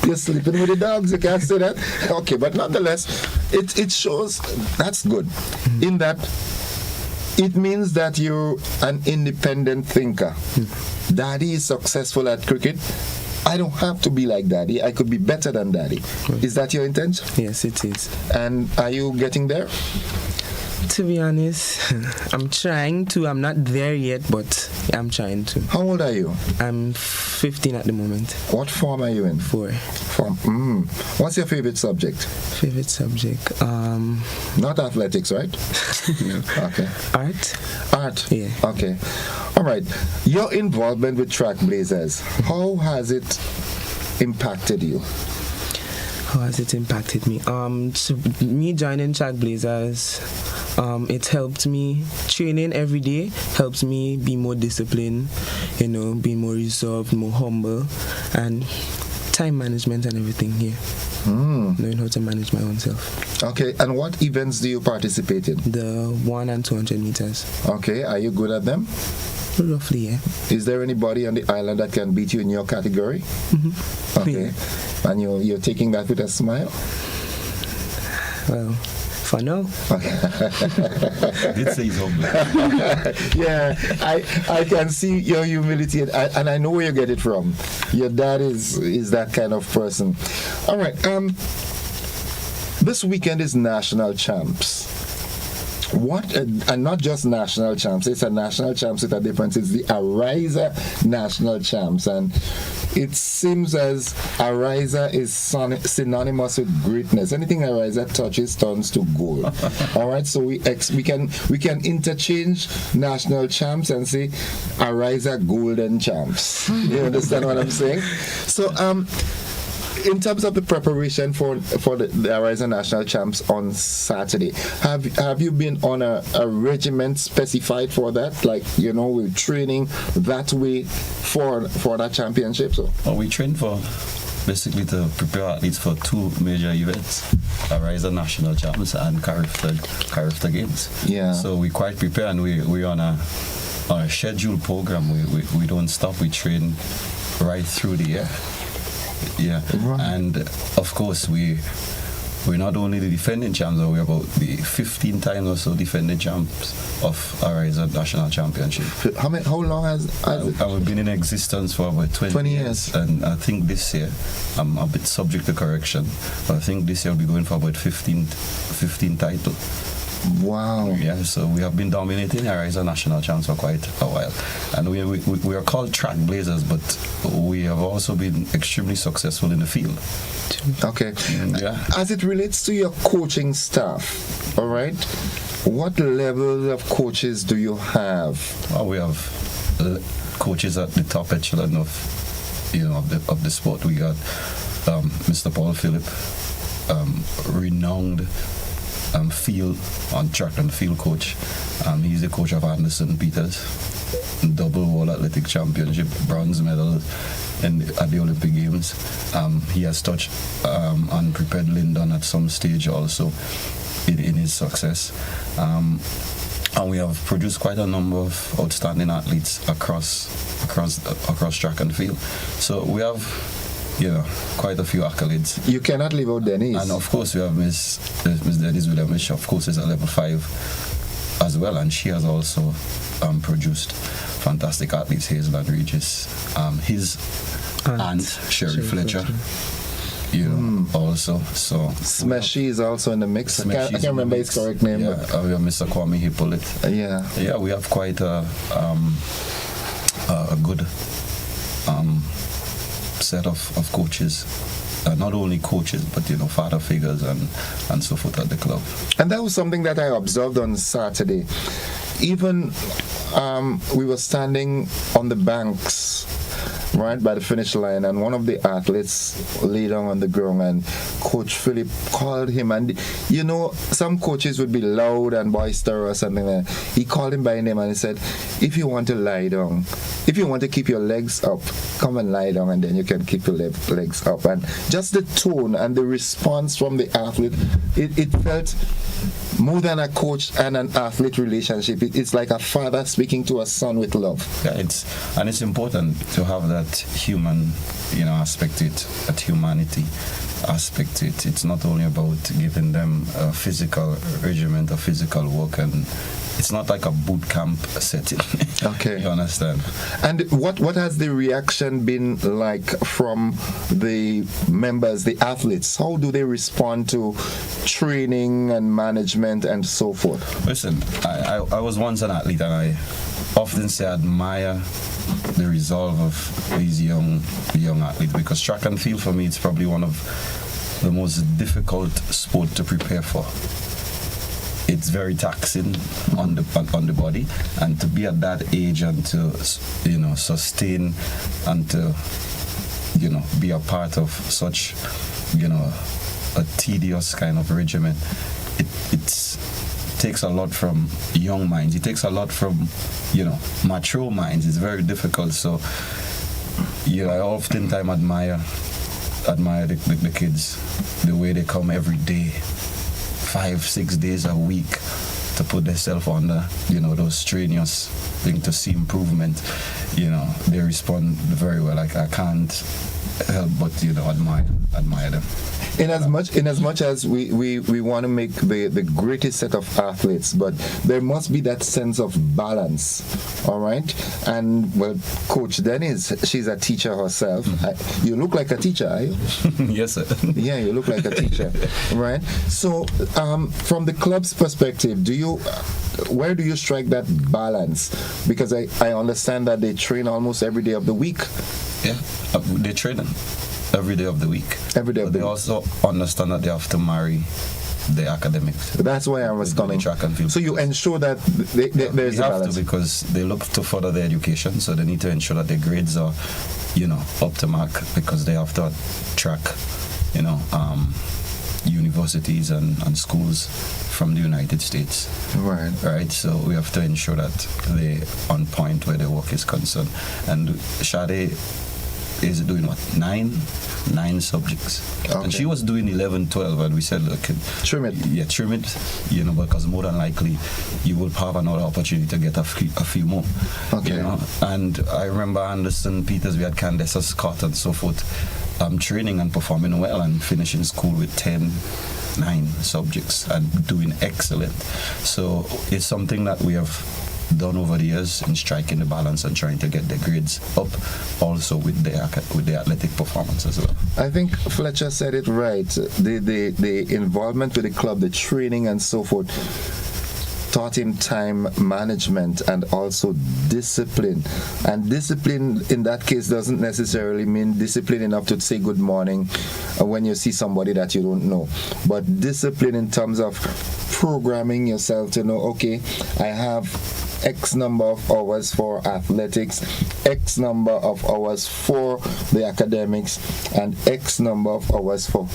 You're sleeping with the dogs, you can't say that. Okay, but nonetheless, it shows that's good. In that, it means that you're an independent thinker. Daddy is successful at cricket. I don't have to be like Daddy. I could be better than Daddy. Is that your intention? Yes, it is. And are you getting there? To be honest, I'm trying to. I'm not there yet, but I'm trying to. How old are you? I'm 15 at the moment. What form are you in? 4. What's your favorite subject? Favorite subject? Not athletics, right? No. Okay. Art? Yeah. Okay. All right. Your involvement with Trailblazers, how has it impacted you? How has it impacted me? So me joining Trailblazers, it helped me. Training every day helps me be more disciplined, be more resolved, more humble, and time management and everything here. Knowing how to manage my own self. Okay, and what events do you participate in? The 1 and 200 meters. Okay, are you good at them? Roughly, yeah. Is there anybody on the island that can beat you in your category? Mm-hmm. Okay. Yeah. And you're taking that with a smile? Well, for now. Okay. Did say he's humble. Yeah, I can see your humility, and I know where you get it from. Your dad is that kind of person. All right. This weekend is National Champs. What, and not just national champs, it's a national champs with a difference. It's the Ariza National Champs, and it seems as Ariza is synonymous with greatness. Anything Ariza touches turns to gold. All right, so we can interchange national champs and say Ariza golden champs. You understand what I'm saying? So in terms of the preparation for the Ariza National Champs on Saturday, have you been on a regiment specified for that? Like, we're training that way for that championship? So? Well, we train basically to prepare athletes for 2 major events, Ariza National Champs and Carifta Games. Yeah. So we quite prepare, and we're on a scheduled program. We don't stop. We train right through the year. Yeah, right. And of course we're not only the defending champs, but we're about the 15 times or so defending champs of Ariza National Championship. How long has it? We've been in existence for about 20 years, and I think this year, I'm a bit subject to correction, but I think this year we'll be going for about 15 titles. Wow. Yeah, so we have been dominating Ariza National Champs for quite a while. And we are called Trailblazers, but we have also been extremely successful in the field. Okay. Yeah. As it relates to your coaching staff, all right, what level of coaches do you have? Well, we have coaches at the top echelon of the sport. We got Mr. Paul Phillip, renowned track and field coach. He's the coach of Anderson Peters, double World Athletic Championship, bronze medal at the Olympic Games. He has touched and prepared Lyndon at some stage also in his success. And we have produced quite a number of outstanding athletes across track and field. So we have quite a few accolades. You cannot leave out Denise. And of course we have Miss Denise Williams, which of course is at level 5 as well, and she has also produced fantastic athletes. Hazel Regis, his aunt Sherry Fletcher. Also. So Smeshy is also in the mix. I can't remember his correct name. Yeah, we have Mr. Kwame Hippolyte. Yeah, we have quite a good set of coaches, not only coaches, but father figures and so forth at the club. And that was something that I observed on Saturday. Even we were standing on the banks right, by the finish line, and one of the athletes lay down on the ground, and Coach Philip called him, and you know, some coaches would be loud and boisterous or something like that. He called him by name and he said, if you want to lie down, if you want to keep your legs up, come and lie down, and then you can keep your legs up. And just the tone and the response from the athlete, it felt more than a coach and an athlete relationship. It's like a father speaking to a son with love. Yeah, it's important to have that human, aspect to it, that humanity aspect to it. It's not only about giving them a physical regiment of physical work, and it's not like a boot camp setting. Okay. You understand? And what has the reaction been like from the members, the athletes? How do they respond to training and management and so forth? Listen, I was once an athlete, and I often say I admire the resolve of these young athletes, because track and field for me, it's probably one of the most difficult sport to prepare for. It's very taxing on the body, and to be at that age and to sustain and to be a part of such a tedious kind of regimen, it takes a lot from young minds. It takes a lot from mature minds. It's very difficult. So I oftentimes admire the kids, the way they come every day, 5-6 days a week, to put themselves under those strenuous things to see improvement. They respond very well. I can't help but admire them. In as much as we want to make the greatest set of athletes, but there must be that sense of balance, all right? And well, Coach Dennis, she's a teacher herself. You look like a teacher, are you? Yes, sir. Yeah, you look like a teacher, right? So, from the club's perspective, where do you strike that balance? Because I understand that they train almost every day of the week. Yeah, they train every day of the week. Every day of the week. They also understand that they have to marry the academics. That's why I was coming. Track and field. So you ensure that there's a balance. To, because they look to further their education, so they need to ensure that their grades are, up to mark, because they have to track, universities and schools from the United States. Right. So we have to ensure that they're on point where their work is concerned. And Shade is doing what? Nine subjects. Okay. And she was doing 11, 12, and we said, look, trim it. Yeah, trim it, because more than likely you will have another opportunity to get a few more. Okay. And I remember Anderson Peters, we had Candace Scott and so forth, training and performing well and finishing school with 9 subjects and doing excellent. So it's something that we have done over the years in striking the balance and trying to get the grades up, also with the athletic performance as well. I think Fletcher said it right. The involvement with the club, the training and so forth, taught him time management and also discipline. And discipline in that case doesn't necessarily mean discipline enough to say good morning when you see somebody that you don't know, but discipline in terms of programming yourself to know, okay, I have X number of hours for athletics, X number of hours for the academics, and X number of hours for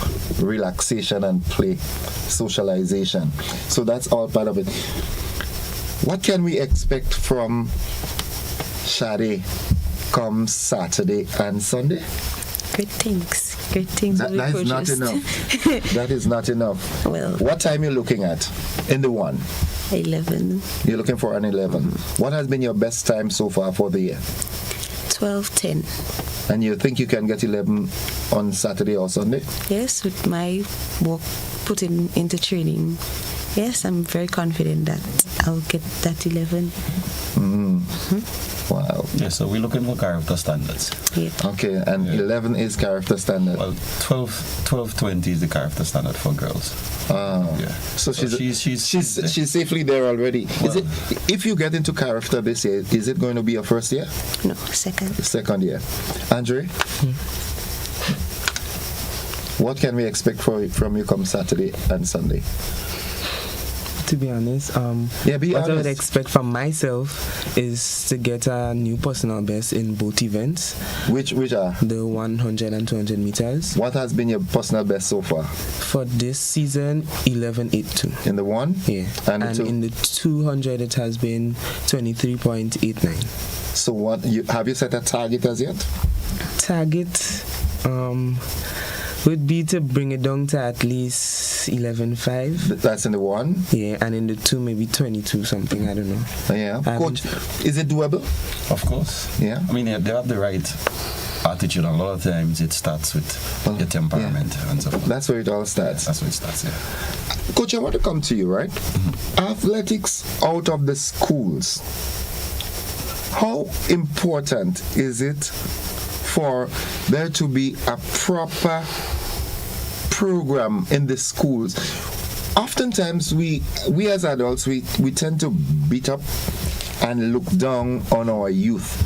relaxation and play, socialization. So that's all part of it. What can we expect from Shade come Saturday and Sunday? Great things. That is not enough. That is not enough. Well, what time are you looking at in the one? 11. You're looking for an 11. What has been your best time so far for the year? 12:10. And you think you can get 11 on Saturday or Sunday? Yes, with my work put into training. Yes, I'm very confident that I'll get that 11. Wow. Yeah, so we're looking for character standards. Yeah. Okay, and 11 is character standard. Well, 12:20 is the character standard for girls. Yeah. So she's safely there already. Well, if you get into character this year, is it going to be your first year? No, second. Second year. Andre? What can we expect from you come Saturday and Sunday? to be honest. Be what honest. I would expect from myself is to get a new personal best in both events. Which are? The 100 and 200 meters. What has been your personal best so far? For this season, 11.82. In the one? Yeah. And in the 200, it has been 23.89. So have you set a target as yet? Target would be to bring it down to at least 11.5. That's in the one? Yeah, and in the two, maybe 22 something, I don't know. Yeah. Coach, is it doable? Of course. Yeah. I mean, they have the right attitude. A lot of times it starts with your temperament and so forth. That's where it all starts. That's where it starts, yeah. Coach, I want to come to you, right? Athletics out of the schools. How important is it for there to be a proper program in the schools? Oftentimes we as adults we tend to beat up and look down on our youth.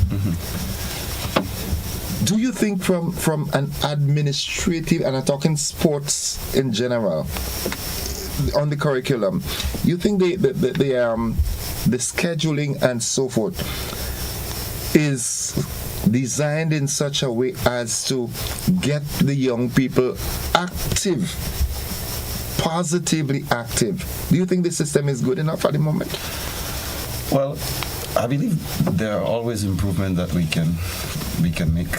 Do you think from an administrative, and I'm talking sports in general, on the curriculum, you think the scheduling and so forth is designed in such a way as to get the young people active, positively active? Do you think the system is good enough at the moment? Well, I believe there are always improvements that we can make.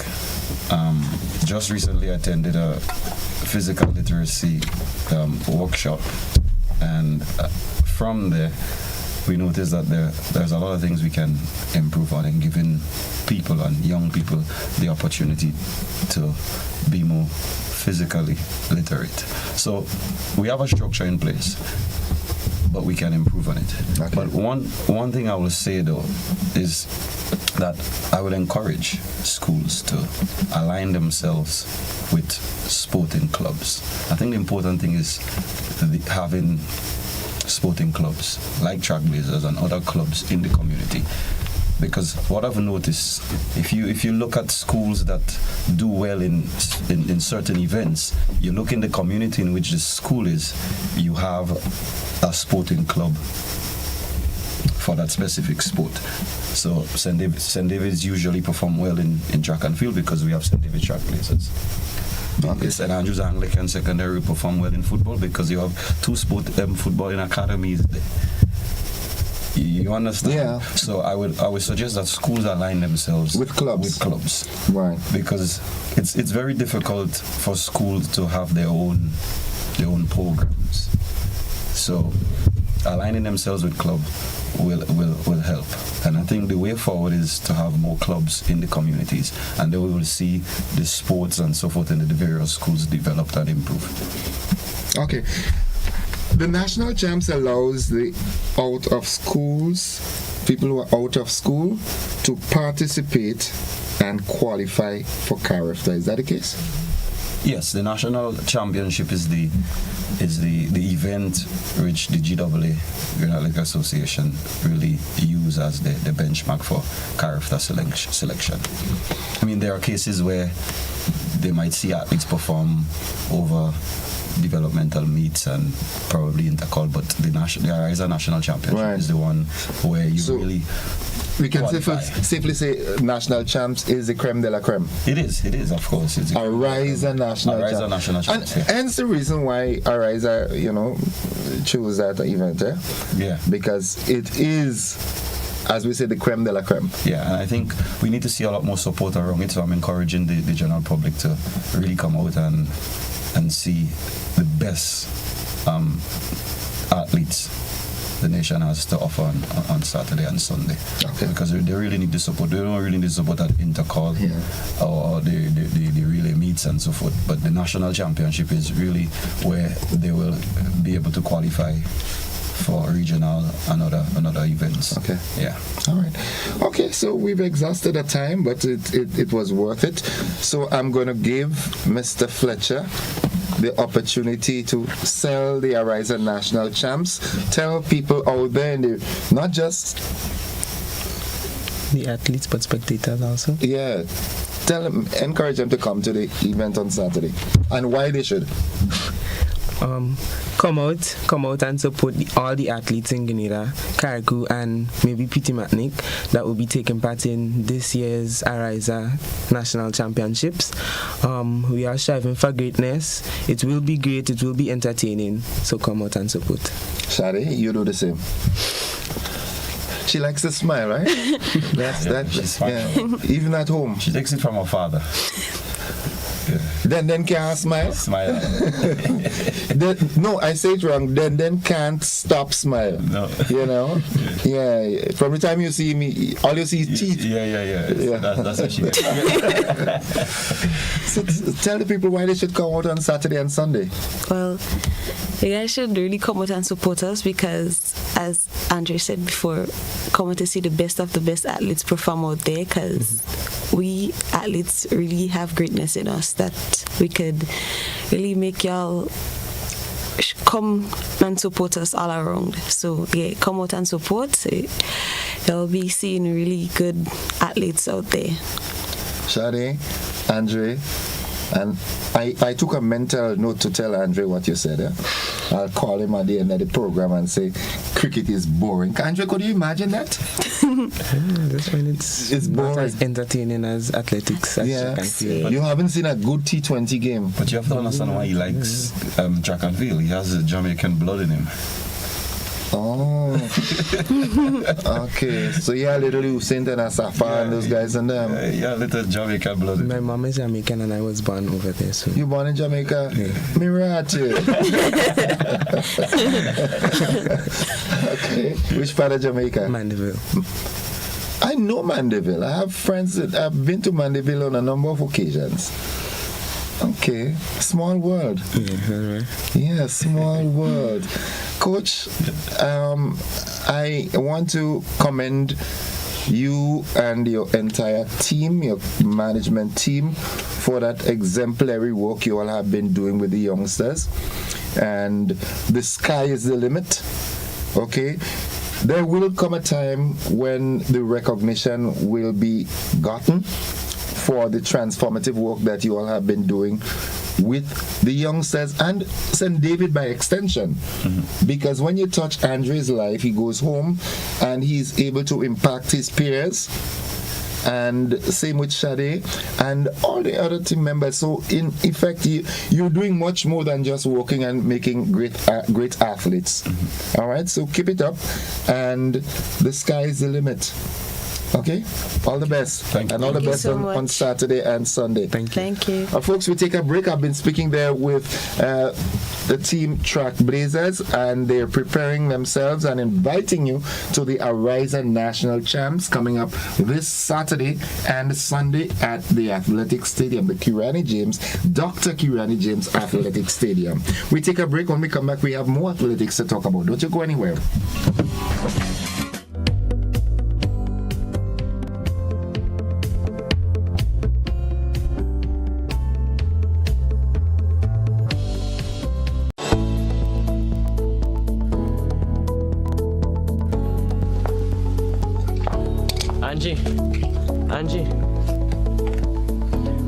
Just recently I attended a physical literacy workshop, and from there we noticed that there's a lot of things we can improve on in giving people and young people the opportunity to be more physically literate. So we have a structure in place, but we can improve on it. Okay. But one thing I will say though is that I would encourage schools to align themselves with sporting clubs. I think the important thing is having sporting clubs like Trailblazers and other clubs in the community. Because what I've noticed, if you look at schools that do well in certain events, you look in the community in which the school is, you have a sporting club for that specific sport. So St. David's usually perform well in track and field because we have St. David Trailblazers. Okay. St. Andrews Anglican Secondary perform well in football because you have two footballing academies there. You understand? Yeah. So I would suggest that schools align themselves with clubs. Right. Because it's very difficult for schools to have their own programs. So aligning themselves with club will help. And I think the way forward is to have more clubs in the communities, and then we will see the sports and so forth in the various schools develop and improve. Okay. The national champs allows the people who are out of school to participate and qualify for CARIFTA. Is that the case? Yes, the national championship is the event which the GAA, Grenada League Association, really use as the benchmark for CARIFTA selection. I mean, there are cases where they might see athletes perform over developmental meets and probably intercall, but the Ariza National Championship is the one where you really we can safely say national champs is the creme de la creme. It is, of course. It's Ariza National Champs. And hence the reason why Ariza, chose that event, Yeah. Because it is, as we say, the creme de la creme. Yeah, and I think we need to see a lot more support around it, so I'm encouraging the general public to really come out and see the best athletes the nation has to offer on Saturday and Sunday. Okay. Because they really need the support. They don't really need the support at intercall or the relay meets and so forth. But the national championship is really where they will be able to qualify for regional and other events. Okay. Yeah. All right. Okay, so we've exhausted the time, but it was worth it. So I'm going to give Mr. Fletcher the opportunity to sell the Ariza National Champs. Tell people out there, not just the athletes, but spectators also. Yeah. Encourage them to come to the event on Saturday and why they should. come out and support all the athletes in Grenada, Carriacou, and maybe Petit Matnik that will be taking part in this year's Ariza National Championships. We are striving for greatness. It will be great. It will be entertaining. So come out and support. Shadi, you do the same. She likes to smile, right? Even at home. She takes it from her father. Then can't smile. No, I say it wrong. Then can't stop smile. No. You know. Yeah. From the time you see me, all you see is teeth. Yeah. That's what she does. So tell the people why they should come out on Saturday and Sunday. Well, you guys should really come out and support us because, as Andre said before, come out to see the best of the best athletes perform out there because we athletes really have greatness in us that we could really make y'all come and support us all around. So yeah, come out and support. So you'll be seeing really good athletes out there. Shadi, Andre, and I took a mental note to tell Andre what you said. I'll call him at the end of the program and say, cricket is boring. Andre, could you imagine that? That's when it's boring. Not as entertaining as athletics. You haven't seen a good T20 game. But you have to understand why he likes track and field. He has a Jamaican blood in him. Oh, okay. So yeah, little Saint and Asafa and those guys and them. Yeah, little Jamaican blood. My mom is Jamaican and I was born over there. So you born in Jamaica? Yeah. Mirati. Okay. Which part of Jamaica? Mandeville. I know Mandeville. I have friends that have been to Mandeville on a number of occasions. Okay, small world. Yeah, small world. Coach, I want to commend you and your entire team, your management team, for that exemplary work you all have been doing with the youngsters. And the sky is the limit. Okay? There will come a time when the recognition will be gotten for the transformative work that you all have been doing with the youngsters and St. David by extension. Because when you touch Andre's life, he goes home and he's able to impact his peers. And same with Shadi and all the other team members. So in effect, you're doing much more than just working and making great athletes. All right, so keep it up, and the sky is the limit. Okay, all the best. Thank you. And all the best on Saturday and Sunday. Thank you. Folks, we take a break. I've been speaking there with the team Track Blazers, and they're preparing themselves and inviting you to the Ariza National Champs coming up this Saturday and Sunday at the Athletic Stadium, the Dr. Kirani James Athletic Stadium. We take a break. When we come back, we have more athletics to talk about. Don't you go anywhere. Angie,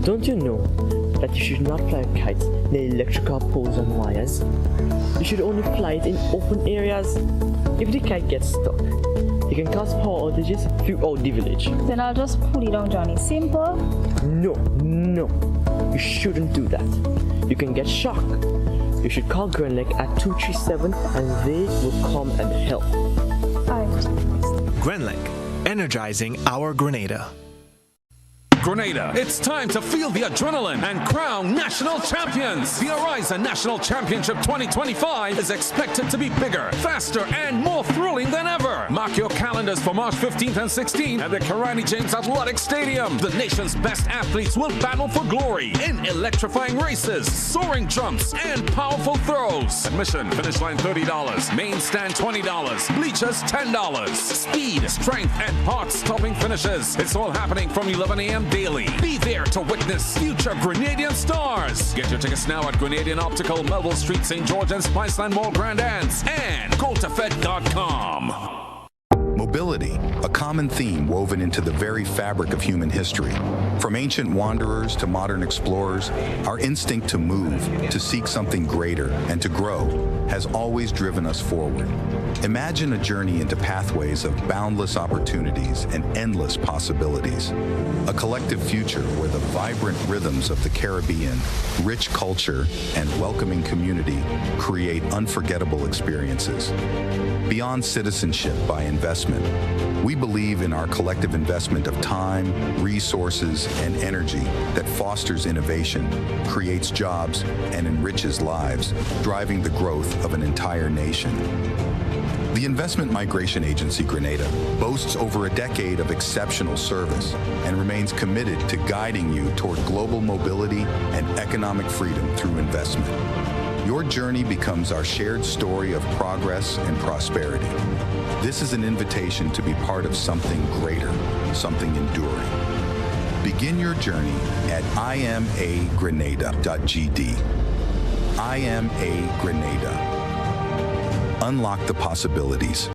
don't you know that you should not fly kites near electrical poles and wires? You should only fly it in open areas. If the kite gets stuck, it can cause power outages throughout the village. Then I'll just pull it down, Johnny. Simple. No, you shouldn't do that. You can get shocked. You should call Grenada at 237 and they will come and help. Grenada, energizing our Grenada. Grenada, it's time to feel the adrenaline and crown national champions. The Ariza National Championship 2025 is expected to be bigger, faster, and more thrilling than ever. Mark your calendars for March 15th and 16th at the Kirani James Athletic Stadium. The nation's best athletes will battle for glory in electrifying races, soaring jumps, and powerful throws. Admission, finish line $30, main stand $20, bleachers $10. Speed, strength, and heart-stopping finishes. It's all happening from 11 a.m. daily. Be there to witness future Grenadian stars. Get your tickets now at Grenadian Optical, Melville Street, St. George and Spiceland Mall, Grand Anse, and GoToFed.com. Mobility, a common theme woven into the very fabric of human history. From ancient wanderers to modern explorers, our instinct to move, to seek something greater, and to grow has always driven us forward. Imagine a journey into pathways of boundless opportunities and endless possibilities. A collective future where the vibrant rhythms of the Caribbean, rich culture, and welcoming community create unforgettable experiences. Beyond citizenship by investment, we believe in our collective investment of time, resources, and energy that fosters innovation, creates jobs, and enriches lives, driving the growth of an entire nation. The Investment Migration Agency Grenada boasts over a decade of exceptional service and remains committed to guiding you toward global mobility and economic freedom through investment. Your journey becomes our shared story of progress and prosperity. This is an invitation to be part of something greater, something enduring. Begin your journey at imagrenada.gd. IMA Grenada. Unlock the possibilities.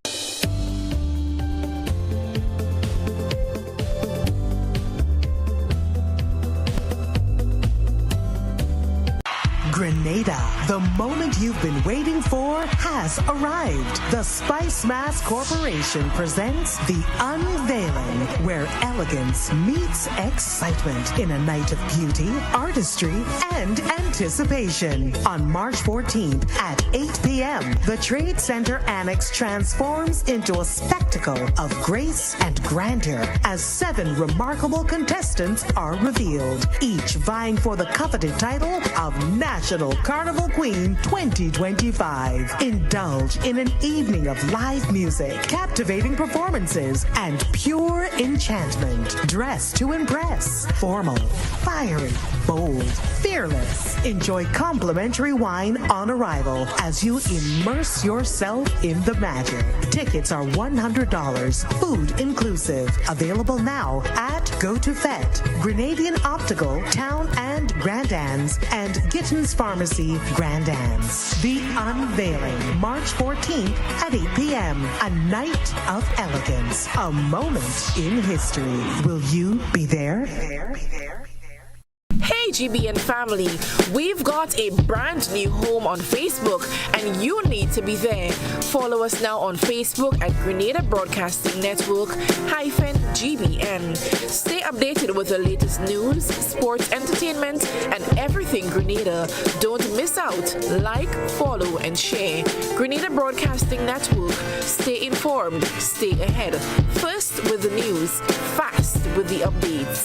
Grenada, the moment you've been waiting for has arrived. The Spice Mass Corporation presents The Unveiling, where elegance meets excitement in a night of beauty, artistry, and anticipation. On March 14th at 8 p.m., the Trade Center Annex transforms into a spectacle of grace and grandeur as 7 remarkable contestants are revealed, each vying for the coveted title of National Carnival Queen 2025. Indulge in an evening of live music, captivating performances, and pure enchantment. Dress to impress. Formal, fiery, bold, fearless. Enjoy complimentary wine on arrival as you immerse yourself in the magic. Tickets are $100, food inclusive. Available now at Go2Fet, Grenadian Optical, Town and Grand Anne's, and Gittins Pharmacy, Grand Anne's. The Unveiling, March 14th at 8 p.m. A night of elegance, a moment in history. Will you be there? Hey GBN family, we've got a brand new home on Facebook and you need to be there. Follow us now on Facebook at Grenada Broadcasting Network -GBN. Stay updated with the latest news, sports, entertainment, and everything Grenada. Don't miss out. Like, follow, and share. Grenada Broadcasting Network. Stay informed, stay ahead. First with the news, fast with the updates.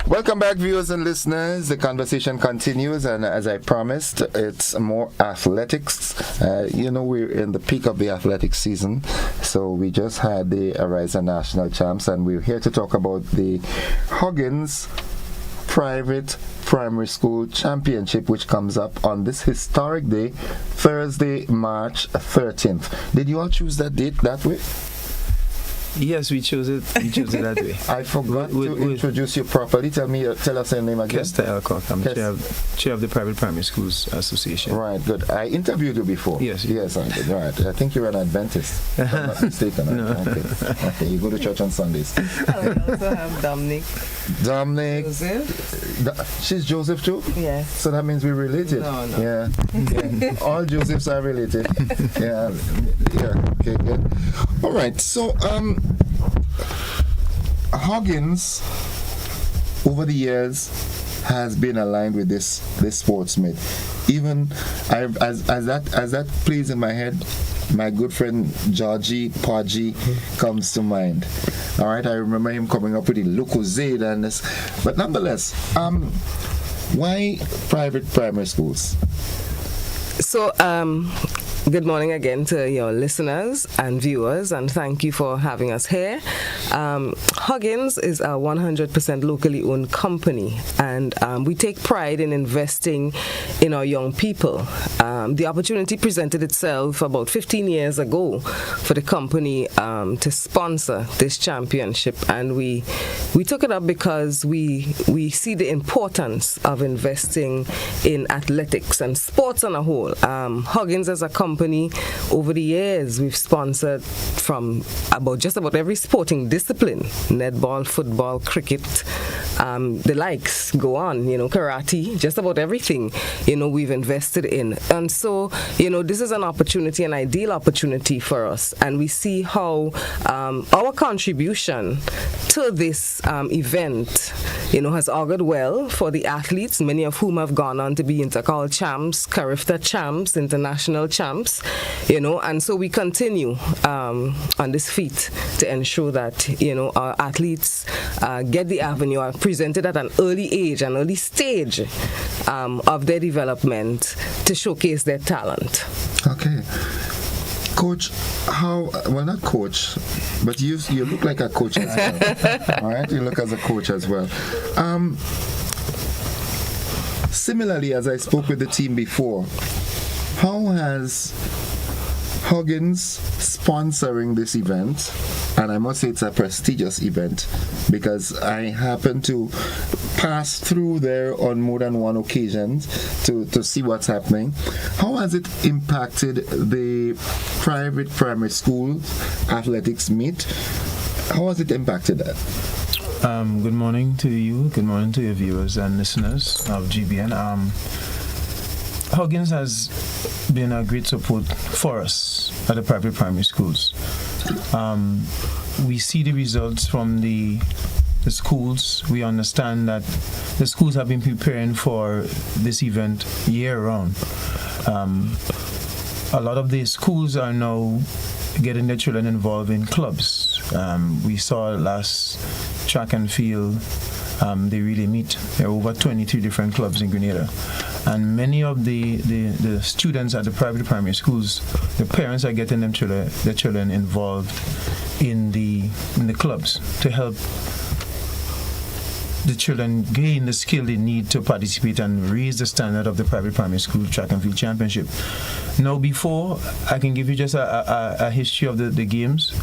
Welcome back, viewers and listeners. The conversation continues, and as I promised, it's more athletics. We're in the peak of the athletics season, so we just had the Arise National Champs, and we're here to talk about the Huggins Private Primary School Championship, which comes up on this historic day, Thursday, March 13th. Did you all choose that date that way? Yes, we chose it. We chose it that way. I forgot to introduce you properly. Tell us your name again. Kester Elcock. I'm chair of the Private Primary Schools Association. Right, good. I interviewed you before. Yes, I did. Right. I think you're an Adventist. If I'm not mistaken. No. Okay. You go to church on Sundays. I also have Dominic. Joseph. She's Joseph too? Yes. So that means we're related. No. Yeah. All Josephs are related. Yeah. Okay, good. All right. So, Huggins, over the years, has been aligned with this sports meet. Even as that plays in my head, my good friend Georgie Podgy comes to mind. All right, I remember him coming up with the Lucozade and this. But nonetheless, why private primary schools? So, good morning again to your listeners and viewers, and thank you for having us here. Huggins is a 100% locally owned company, and we take pride in investing in our young people. the opportunity presented itself about 15 years ago for the company to sponsor this championship, and we took it up because we see the importance of investing in athletics and sports on a whole. Huggins as a company, over the years, we've sponsored from just about every sporting discipline: netball, football, cricket, the likes, go on, karate, just about everything, we've invested in. And so, this is an opportunity, an ideal opportunity for us. And we see how our contribution to this event, has augured well for the athletes, many of whom have gone on to be intercol champs, Carifta champs, international champs, and so we continue on this feat to ensure that, our athletes get the avenue, are presented at an early age, an early stage of their development to showcase their talent. Okay. Coach, not coach, but you look like a coach as well. All right, you look as a coach as well. Similarly, as I spoke with the team before, how has Huggins sponsoring this event, and I must say it's a prestigious event because I happen to pass through there on more than one occasion to see what's happening. How has it impacted the private primary school athletics meet? How has it impacted that? Good morning to you. Good morning to your viewers and listeners of GBN. Huggins has been a great support for us at the private primary schools. We see the results from the schools. We understand that the schools have been preparing for this event year-round. A lot of the schools are now getting their children involved in clubs. We saw last track and field, they really meet. There are over 23 different clubs in Grenada. And many of the students at the private primary schools, the parents are getting their children involved in the clubs to help the children gain the skill they need to participate and raise the standard of the private primary school track and field championship. Now, before I can give you just a history of the games,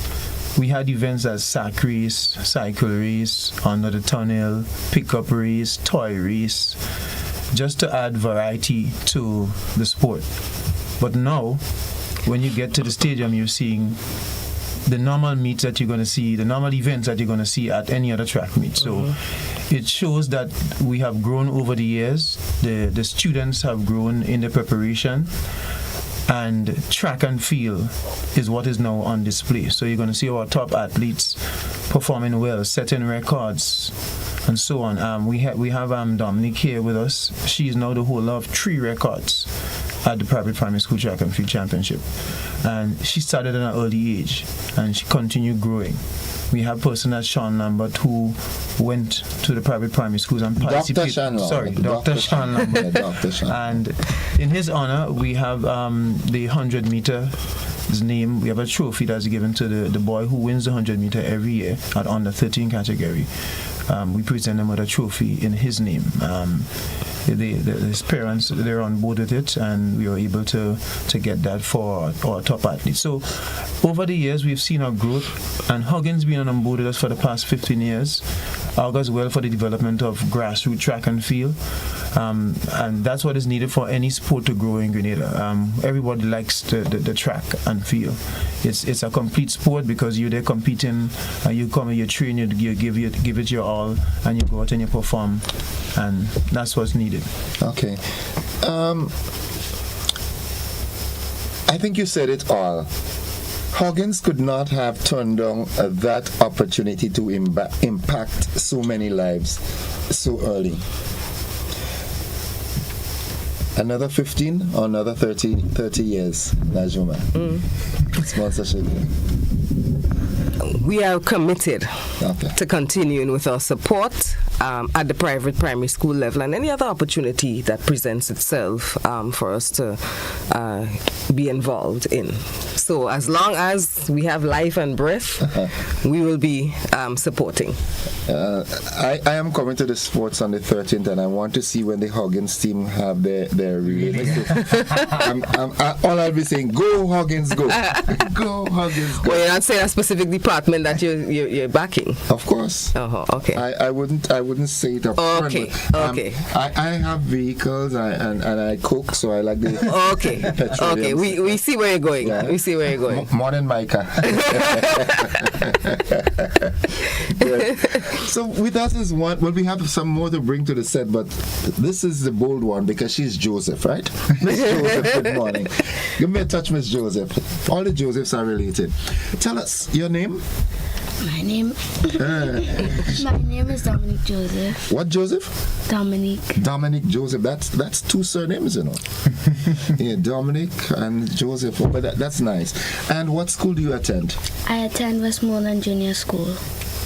we had events as sack race, cycle race, under the tunnel, pickup race, toy race, just to add variety to the sport. But now, when you get to the stadium, you're seeing the normal meets that you're going to see, the normal events that you're going to see at any other track meet. So it shows that we have grown over the years. The students have grown in the preparation, and track and field is what is now on display. So you're going to see our top athletes performing well, setting records, and so on. We have Dominique here with us. She is now the holder of 3 records at the private primary school track and field championship, and she started at an early age and she continued growing. We have person like Sean Lambert who went to the private primary schools and participated. Dr. Sean Lambert. Dr. Sean. And in his honor, we have the 100 meter. His name, we have a trophy that's given to the boy who wins the 100 meter every year at under 13 category. We present him with a trophy in his name. His parents, they're on board with it, and we were able to get that for our top athletes. So over the years, we've seen our growth, and Huggins been on board with us for the past 15 years. Augurs well for the development of grassroots track and field, and that's what is needed for any sport to grow in Grenada. Everybody likes the track and field. It's a complete sport because you're there competing, you come, you train, you give it your all, and you go out and you perform, and that's what's needed. Okay. I think you said it all. Huggins could not have turned down that opportunity to impact so many lives so early. Another 15 or another 30 years, Najuma. Sponsorship. We are committed to continuing with our support at the private primary school level, and any other opportunity that presents itself for us to be involved in. So as long as we have life and breath, we will be supporting. I am coming to the sports on the 13th, and I want to see when the Huggins team have their relay. All I'll be saying, go Huggins, go. Go Huggins, go. Well, you're not saying a specific department that you're backing? Of course. Okay. I wouldn't say it up front. Okay. Okay. I have vehicles and I cook, so I like the petroleum. Okay. We see where you're going. Yeah. We see where you're going. Morning, Micah. So with us is one. Well, we have some more to bring to the set, but this is the bold one because she's Joseph, right? Miss Joseph, good morning. Give me a touch, Miss Joseph. All the Josephs are related. Tell us your name. My name is Dominic Joseph. What Joseph? Dominic Joseph. That's two surnames, you know. Yeah, Dominic and Joseph. But that's nice. And what school do you attend? I attend Westmoreland Junior School.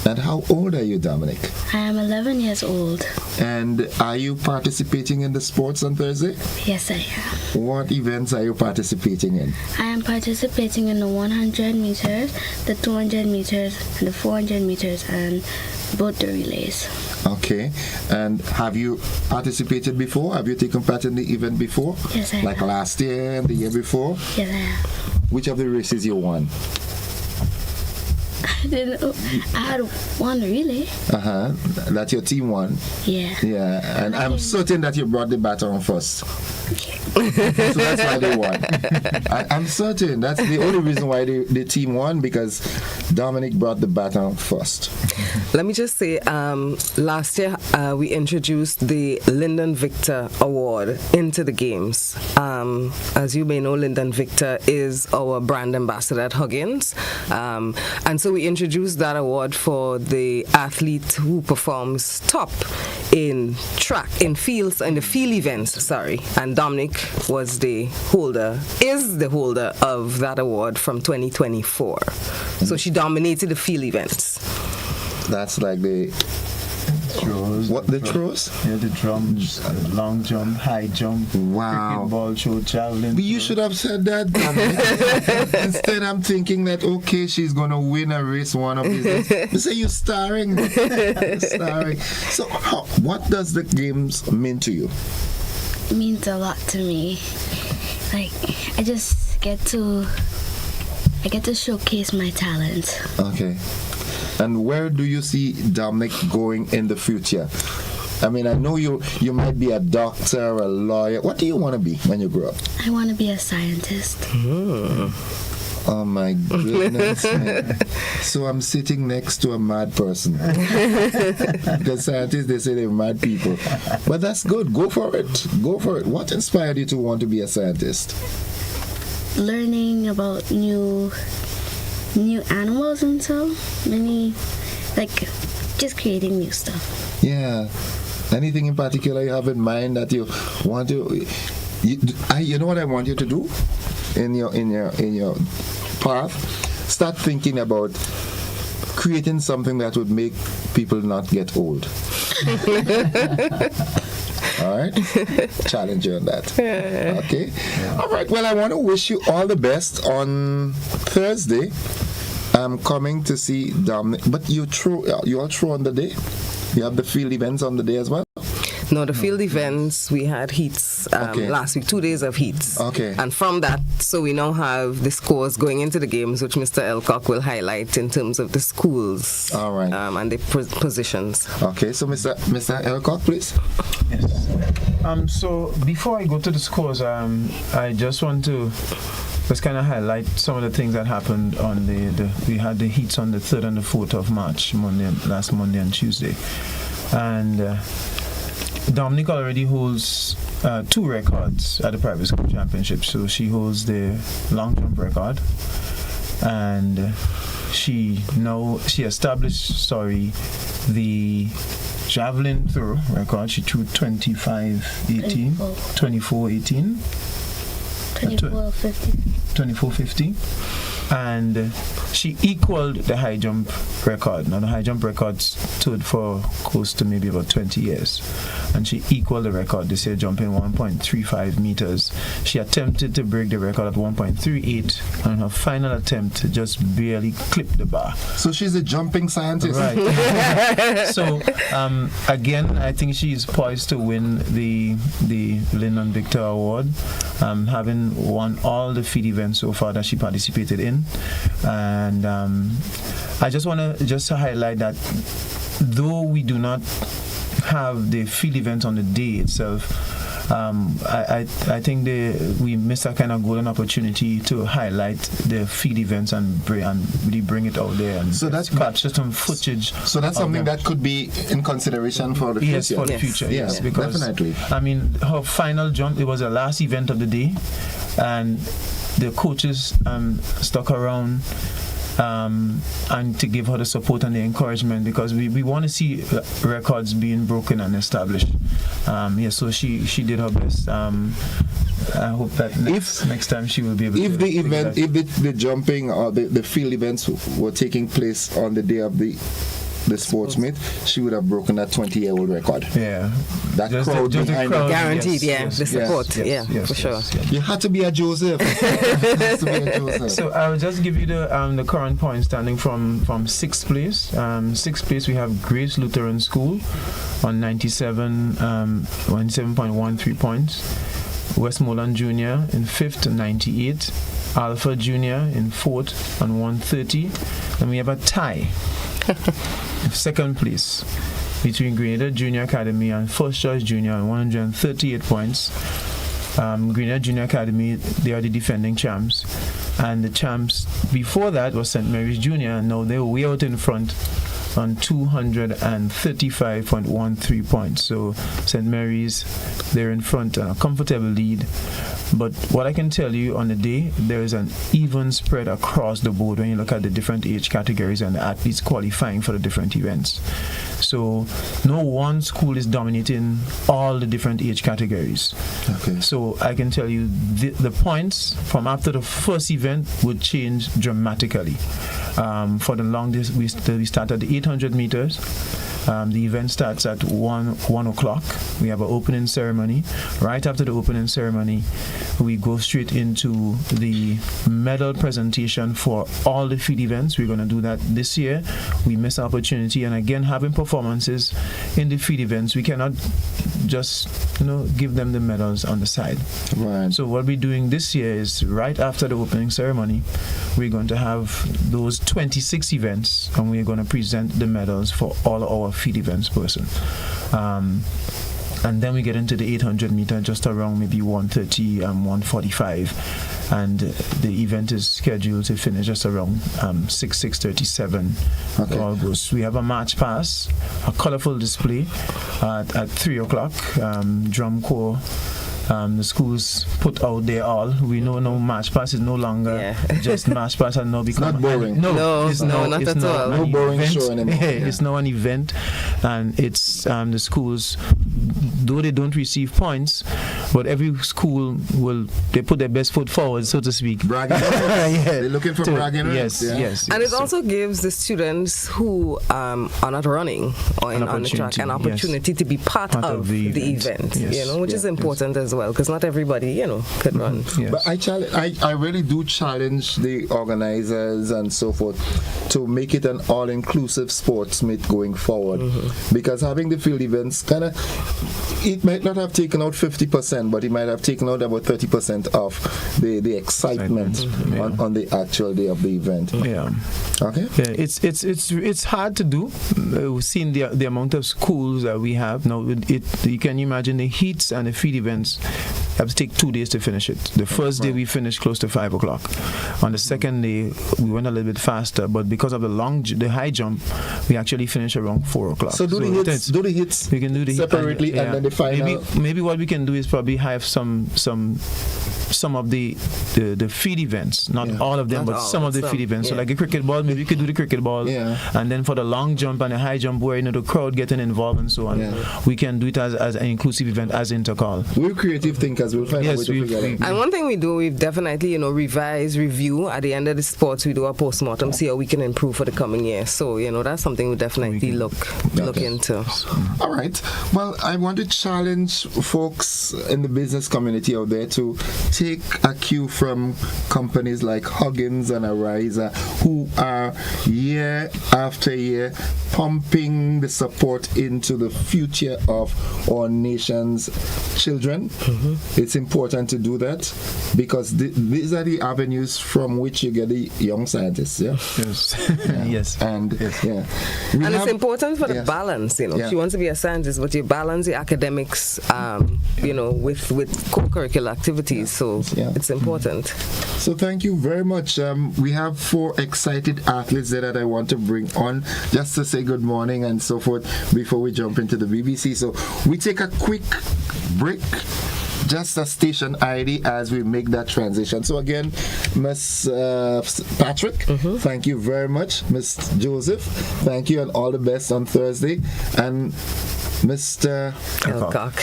And how old are you, Dominic? I am 11 years old. And are you participating in the sports on Thursday? Yes, I am. What events are you participating in? I am participating in the 100 meters, the 200 meters, and the 400 meters, and both the relays. Okay. And have you participated before? Have you taken part in the event before? Yes, I have. Like last year and the year before? Yes, I have. Which of the races you won? I had one relay. That your team won? Yeah. Yeah, and I'm certain that you brought the baton first. So that's why they won. I'm certain that's the only reason why the team won, because Dominic brought the baton first. Let me just say, last year we introduced the Lyndon Victor Award into the games. As you may know, Lyndon Victor is our brand ambassador at Huggins, and so we introduced that award for the athlete who performs top in track, in the field events. And Dominic is the holder of that award from 2024. So she dominated the field events. That's like the throws. What the throws? Yeah, the drums, long jump, high jump, wow, ball throw, javelin. But you should have said that. Instead, I'm thinking that okay, she's gonna win a race one of these days. You say you're starring. So, what does the games mean to you? It means a lot to me. Like I get to showcase my talent. Okay. And where do you see Dominic going in the future? I mean, I know you might be a doctor or a lawyer. What do you want to be when you grow up? I want to be a scientist. Oh my goodness. So I'm sitting next to a mad person. Because scientists, they say they're mad people. But that's good. Go for it. What inspired you to want to be a scientist? Learning about new animals and so many, like just creating new stuff. Yeah. Anything in particular you have in mind that you want to? You know what I want you to do in your path? Start thinking about creating something that would make people not get old. All right? Challenge you on that. Okay? All right. Well, I want to wish you all the best on Thursday. I'm coming to see Dominic. But you all throw on the day? You have the field events on the day as well? No, the field events, we had heats last week, 2 days of heats. Okay. And from that, so we now have the scores going into the games, which Mr. Elcock will highlight in terms of the schools. All right. And the positions. Okay, so Mr. Elcock, please. Yes. So before I go to the scores, I just want to just kind of highlight some of the things that happened on we had the heats on the 3rd and the 4th of March, last Monday and Tuesday. And Dominic already holds 2 records at the private school championship. So she holds the long jump record, and she established the javelin throw record. She threw 24:18. 24:50. and she equaled the high jump record. Now the high jump record stood for close to maybe about 20 years, and she equaled the record this year, jumping 1.35 meters. She attempted to break the record at 1.38, and her final attempt just barely clipped the bar. So she's a jumping scientist. Right. So again, I think she is poised to win the Lyndon Victor Award, having won all the feed events so far that she participated in. And I just want to highlight that though we do not have the field event on the day itself, I think we missed a kind of golden opportunity to highlight the field events and really bring it out there, and so that's capture some footage. So that's something that could be in consideration for the future. Yes, for the future. Yes, because definitely. I mean, her final jump, it was the last event of the day, and the coaches stuck around and to give her the support and the encouragement, because we want to see records being broken and established. So she did her best. I hope that next time she will be able if to. If the jumping or the field events were taking place on the day of the sports meet, she would have broken that 20-year-old record. Yeah. That crowd behind her. Guaranteed, the support, for sure. You had to be a Joseph. So I'll just give you the current points standing from 6th place. 6th place we have Grace Lutheran School on 97.13 points. Westmoreland Junior in 5th, 98. Alpha Junior in 4th on 130. And we have a tie. 2nd place between Grenada Junior Academy and First Choice Junior on 138 points. Grenada Junior Academy, they are the defending champs, and the champs before that was St. Mary's Junior, and now they're way out in front on 235.13 points. So St. Mary's, they're in front and a comfortable lead. But what I can tell you on the day, there is an even spread across the board when you look at the different age categories and the athletes qualifying for the different events. So no one school is dominating all the different age categories. Okay. So I can tell you the points from after the first event would change dramatically. For the longest, we start at the 800 meters. The event starts at 1 o'clock. We have an opening ceremony. Right after the opening ceremony, we go straight into the medal presentation for all the field events. We're going to do that this year. We missed the opportunity, and again, having performances in the field events, we cannot just give them the medals on the side. Right. So what we're doing this year is right after the opening ceremony, we're going to have those 26 events, and we're going to present the medals for all our field events person. And then we get into the 800 meter just around maybe 1:30 and 1:45, and the event is scheduled to finish just around 6:37. Okay. All goes. We have a march pass, a colorful display at 3 o'clock. Drum corps. The schools put out their all. We know no march pass is no longer just march pass, and now become not boring. It's not at all. No boring event. show anymore. It's now an event, and it's the schools, though they don't receive points, but every school they put their best foot forward, so to speak. Bragging rights. They're looking for bragging rights. Yes. And it also gives the students who are not running or on the track an opportunity to be part of the event. Which is important as well, because not everybody could run. Yes. But I really do challenge the organizers and so forth to make it an all-inclusive sports meet going forward, because having the field events it might not have taken out 50%, but it might have taken out about 30% of the excitement on the actual day of the event. Yeah. Okay. Yeah, it's hard to do. We've seen the amount of schools that we have now. You can imagine the heats and the field events have to take 2 days to finish it. The first day we finished close to 5 o'clock. On the second day we went a little bit faster, but because of the high jump, we actually finished around 4 o'clock. So do the hits we can do the separately and then the final. Maybe what we can do is probably have some some of the field events, not all of them, but some of the field events. So like a cricket ball, maybe you could do the cricket ball, and then for the long jump and the high jump, where the crowd getting involved and so on, we can do it as an inclusive event, as Intercall. We're creative thinkers. We'll find a way to figure it out. And one thing we do, we've definitely revise, review at the end of the sports. We do a postmortem, see how we can improve for the coming year. So that's something we definitely look into. All right. Well, I want to challenge folks in the business community out there to take a cue from companies like Huggins and Ariza, who are year after year pumping the support into the future of our nation's children. It's important to do that because these are the avenues from which you get the young scientists. Yes. And it's important for the balance. If you want to be a scientist, but you balance the academics, with co-curricular activities. So it's important. So thank you very much. We have 4 excited athletes there that I want to bring on just to say good morning and so forth before we jump into the BBC. So we take a quick break. Just a station ID as we make that transition. So again, Miss Patrick, thank you very much. Miss Joseph, thank you, and all the best on Thursday. And Mr. Elcock.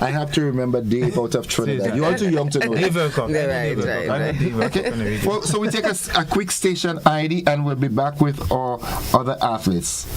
I have to remember Dave out of Trinidad. You are too young to know. Dave Elcock. Right. Okay. Well, so we take a quick station ID and we'll be back with our other athletes.